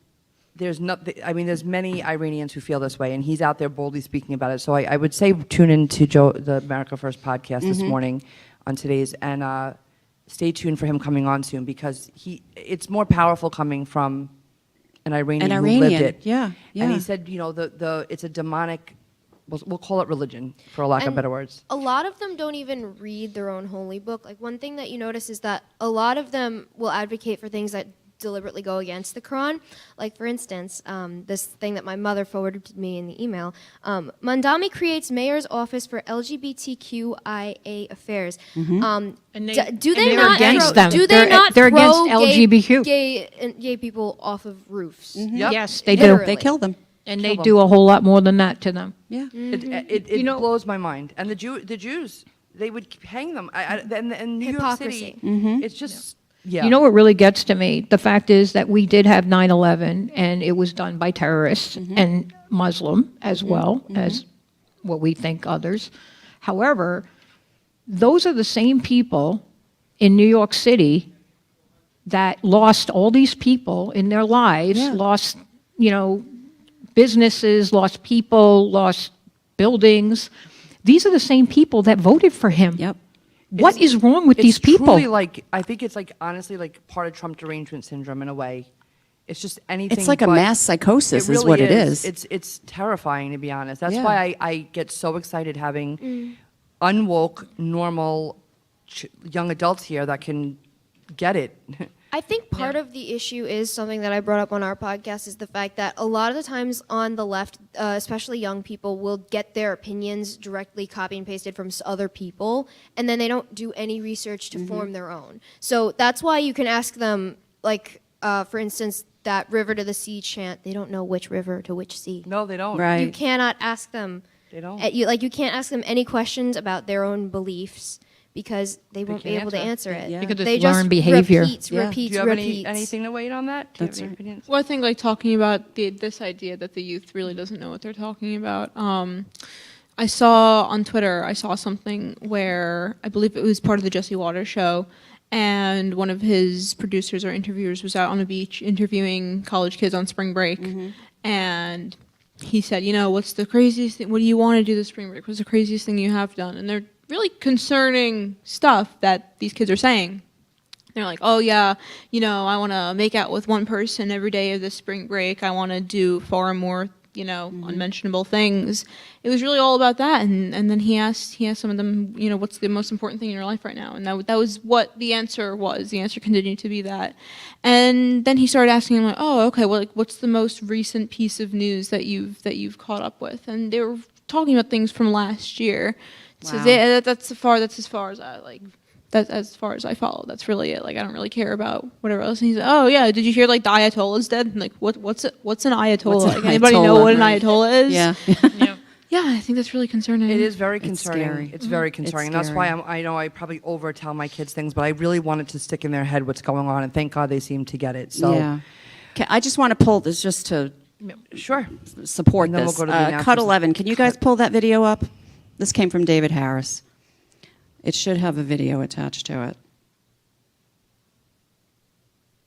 there's many Iranians who feel this way, and he's out there boldly speaking about it. So I would say tune in to the America First podcast this morning on today's, and stay tuned for him coming on soon, because it's more powerful coming from an Iranian who lived it. Yeah, yeah. And he said, it's a demonic, we'll call it religion, for lack of And better words. A lot of them don't even read their own holy book. Like, one thing that you notice is that a lot of them will advocate for things that deliberately go against the Quran. Like, for instance, this thing that my mother forwarded to me in the email. Mandami creates mayor's office for LGBTQIA affairs. And Do they they're not against throw, them. Do they not they're throw against LGBTQ. gay people off of roofs? Yep. Yes, they Literally. They kill them. And they do a whole lot more than that to them. Yeah. It blows my mind. And the Jews, they would hang them. And New York City, it's just, yeah. You know what really gets to me? The fact is that we did have 9/11, and it was done by terrorists and Muslim as well as what we think others. However, those are the same people in New York City that lost all these people in their lives, lost, businesses, lost people, lost buildings. These are the same people that voted for him. Yep. What is wrong with these people? Truly I think it's honestly part of Trump derangement syndrome in a way. It's just anything. It's like a but mass psychosis, really is what it is. It's terrifying, to be honest. That's Yeah. why I get so excited having unwoke, normal young adults here that can get it. I think part of the issue is something that I brought up on our podcast is the fact that a lot of the times on the left, especially young people, will get their opinions directly copy and pasted from other people, and then they don't do any research to form their own. So that's why you can ask them, like, for instance, that river to the sea chant, they don't know which river to which sea. No, they don't. Right. You cannot ask them. They don't. You can't ask them any questions about their own beliefs, because they won't be can't able to answer. answer it. Yeah. Because it's They just learned behavior. repeats, Yeah. repeats, Do you have repeats. anything to weigh in on that? Do you have any opinions? Well, I think talking about this idea that the youth really doesn't know what they're talking about. I saw on Twitter, something where I believe it was part of the Jesse Waters show, and one of his producers or interviewers was out on the beach interviewing college kids on spring break, and he said, what's the craziest thing? What do you want to do this spring break? What's the craziest thing you have done? And they're really concerning stuff that these kids are saying. They're like, oh yeah, I want to make out with one person every day of this spring break. I want to do far more, unmentionable things. It was really all about that. And then he asked some of them, what's the most important thing in your life right now? And that was what the answer was. The answer continued to be that. And then he started asking him, like, oh, okay, well, what's the most recent piece of news that you've caught up with? And they were talking about things from last year. So Wow. that's as far as I like. That's as far as I follow. That's really it. Like, I don't really care about whatever else. And he's like, oh yeah, did you hear the Ayatollah's dead? And, what's an Ayatollah? Like, anybody know what an Ayatollah is? Yeah. Yeah, I think that's really concerning. It is very concerning. scary. It's very concerning. And that's why I know I probably overtell my kids things, but I really wanted to stick in their head what's going on, and thank God they seem to get it. So Yeah. Okay, I just want to pull this just to sure support And then this. we'll go to the announcements. Cut 11. Can you guys pull that video up? This came from David Harris. It should have a video attached to it.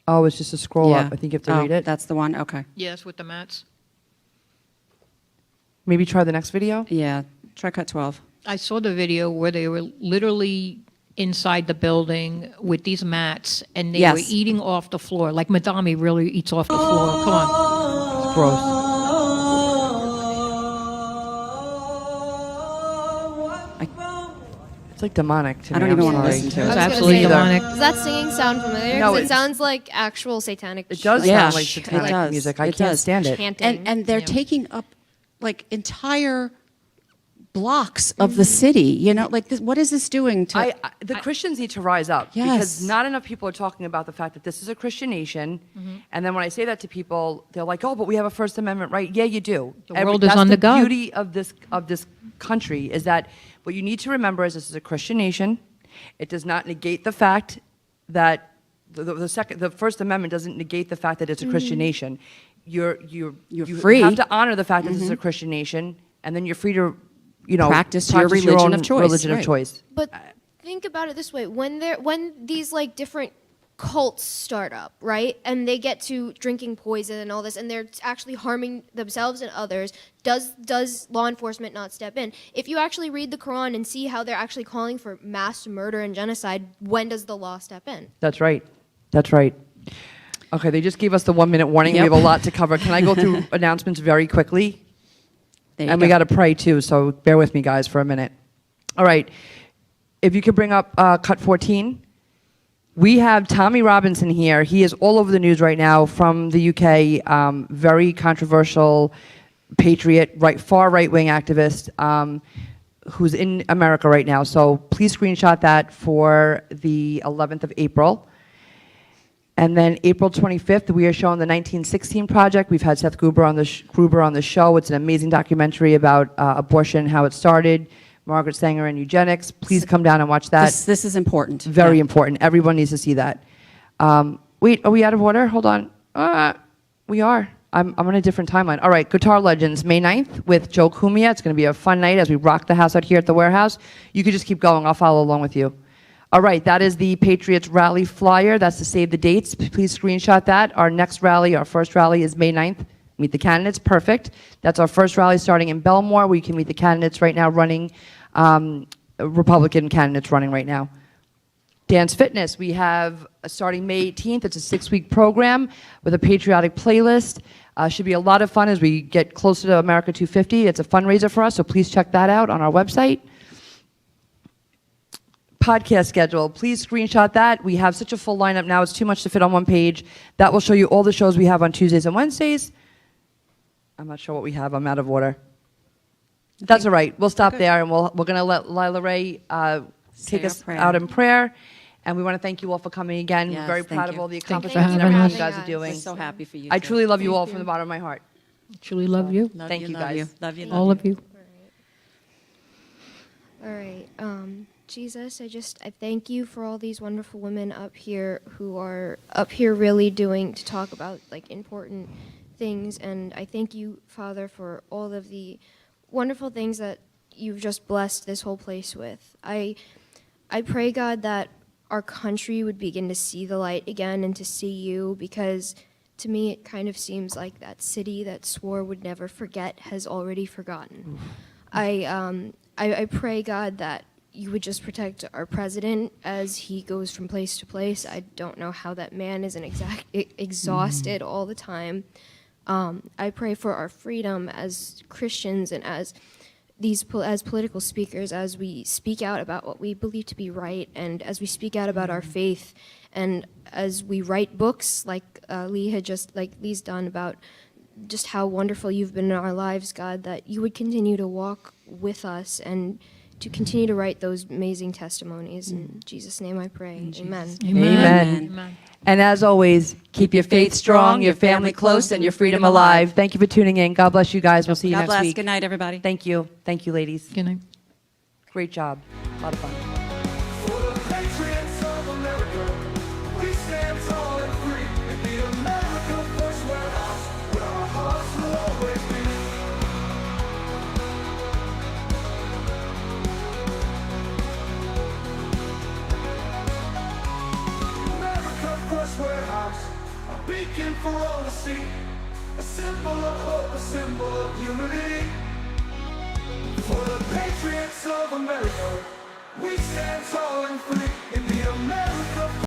Oh, it's just a scroll up. I think you have to read it. That's the one? Okay. Yes, with the mats. Maybe try the next video. Yeah. Try cut 12. I saw the video where they were literally inside the building with these mats, and they Yes. were eating off the floor. Like Madame really eats off the floor. Come on. It's gross. It's like demonic to me. I don't even I'm want to sorry. listen to It was it. absolutely demonic. Does that singing sound familiar? No, 'Cause it it's- sounds like actual satanic. It does Yeah, sound like it satanic does. music. I It can't does. stand it. chanting. And they're taking up like entire blocks of the city. You know, like this, what is this doing to? The Christians need to rise up Yes. because not enough people are talking about the fact that this is a Christian nation. And then when I say that to people, they're like, "Oh, but we have a First Amendment right." Yeah, you do. The world is that's under the God. beauty of this country is that what you need to remember is this is a Christian nation. It does not negate the fact that the First Amendment doesn't negate the fact that it's a Christian nation. You free. have to honor the fact that this is a Christian nation, and then you're free to, Practice your religion own of choice, Religion of right. choice. But think about it this way: when these like different cults start up, right, and they get to drinking poison and all this, and they're actually harming themselves and others, does law enforcement not step in? If you actually read the Quran and see how they're actually calling for mass murder and genocide, when does the law step in? That's right. That's right. Okay, they just gave us the 1 minute warning. Yep. We have a lot to cover. Can I go through announcements very quickly? There you And we go. got to pray too, so bear with me, guys, for a minute. All right. If you could bring up cut 14. We have Tommy Robinson here. He is all over the news right now from the UK. Very controversial patriot, far right-wing activist who's in America right now. So please screenshot that for the 11th of April. And then April 25th, we are showing the 1916 Project. We've had Seth Gruber on the show. It's an amazing documentary about abortion, how it started, Margaret Sanger and eugenics. Please come down and watch that. This is important. Very Yeah. important. Everyone needs to see that. Wait, are we out of order? Hold on. We are. I'm on a different timeline. All right, Guitar Legends, May 9th with Joe Cumia. It's going to be a fun night as we rock the house out here at the warehouse. You could just keep going. I'll follow along with you. All right, that is the Patriots Rally flyer. That's to save the dates. Please screenshot that. Our next rally, our first rally is May 9th. Meet the candidates. Perfect. That's our first rally starting in Belmore. We can meet the candidates right now running, Republican candidates running right now. Dance Fitness, we have starting May 18th. It's a 6-week program with a patriotic playlist. Should be a lot of fun as we get closer to America 250. It's a fundraiser for us, so please check that out on our website. Podcast schedule, please screenshot that. We have such a full lineup now, it's too much to fit on one page. That will show you all the shows we have on Tuesdays and Wednesdays. I'm not sure what we have, I'm out of order. That's all right, we'll stop there, and we're going to let Lila Ray take our us prayer. out in prayer. And we want to thank you all for coming again. Yes, We're very thank proud of you. all the Thank you for accomplishments and having everything us. you guys are doing. We're so happy for you. I too. truly love you Thank all you. from the bottom of my heart. Truly love you. Love Thank you, love guys. Love you. All of you. All right. Jesus, I thank you for all these wonderful women up here who are up here really doing to talk about like important things, and I thank you, Father, for all of the wonderful things that you've just blessed this whole place with. I pray, God, that our country would begin to see the light again and to see you, because to me it kind of seems like that city that swore would never forget has already forgotten. I pray, God, that you would just protect our president as he goes from place to place. I don't know how that man isn't exhausted all the time. I pray for our freedom as Christians and as as political speakers, as we speak out about what we believe to be right, and as we speak out about our faith, and as we write books like Lee's done about just how wonderful you've been in our lives, God, that you would continue to walk with us and to continue to write those amazing testimonies. In Jesus' name I pray. Amen. Amen. And as always, keep your faith strong, your family close, and your freedom alive. Thank you for tuning in. God bless you guys. We'll see you God next bless. week. Good night, everybody. Thank you. Thank you, ladies. Good night. Great job. A lot of fun. For the Patriots of America, we stand tall and free. In the America First Warehouse, where our hearts will always be. America First Warehouse, a beacon for all to see. A symbol of hope, a symbol of unity. For the Patriots of America, We stand tall and free in the America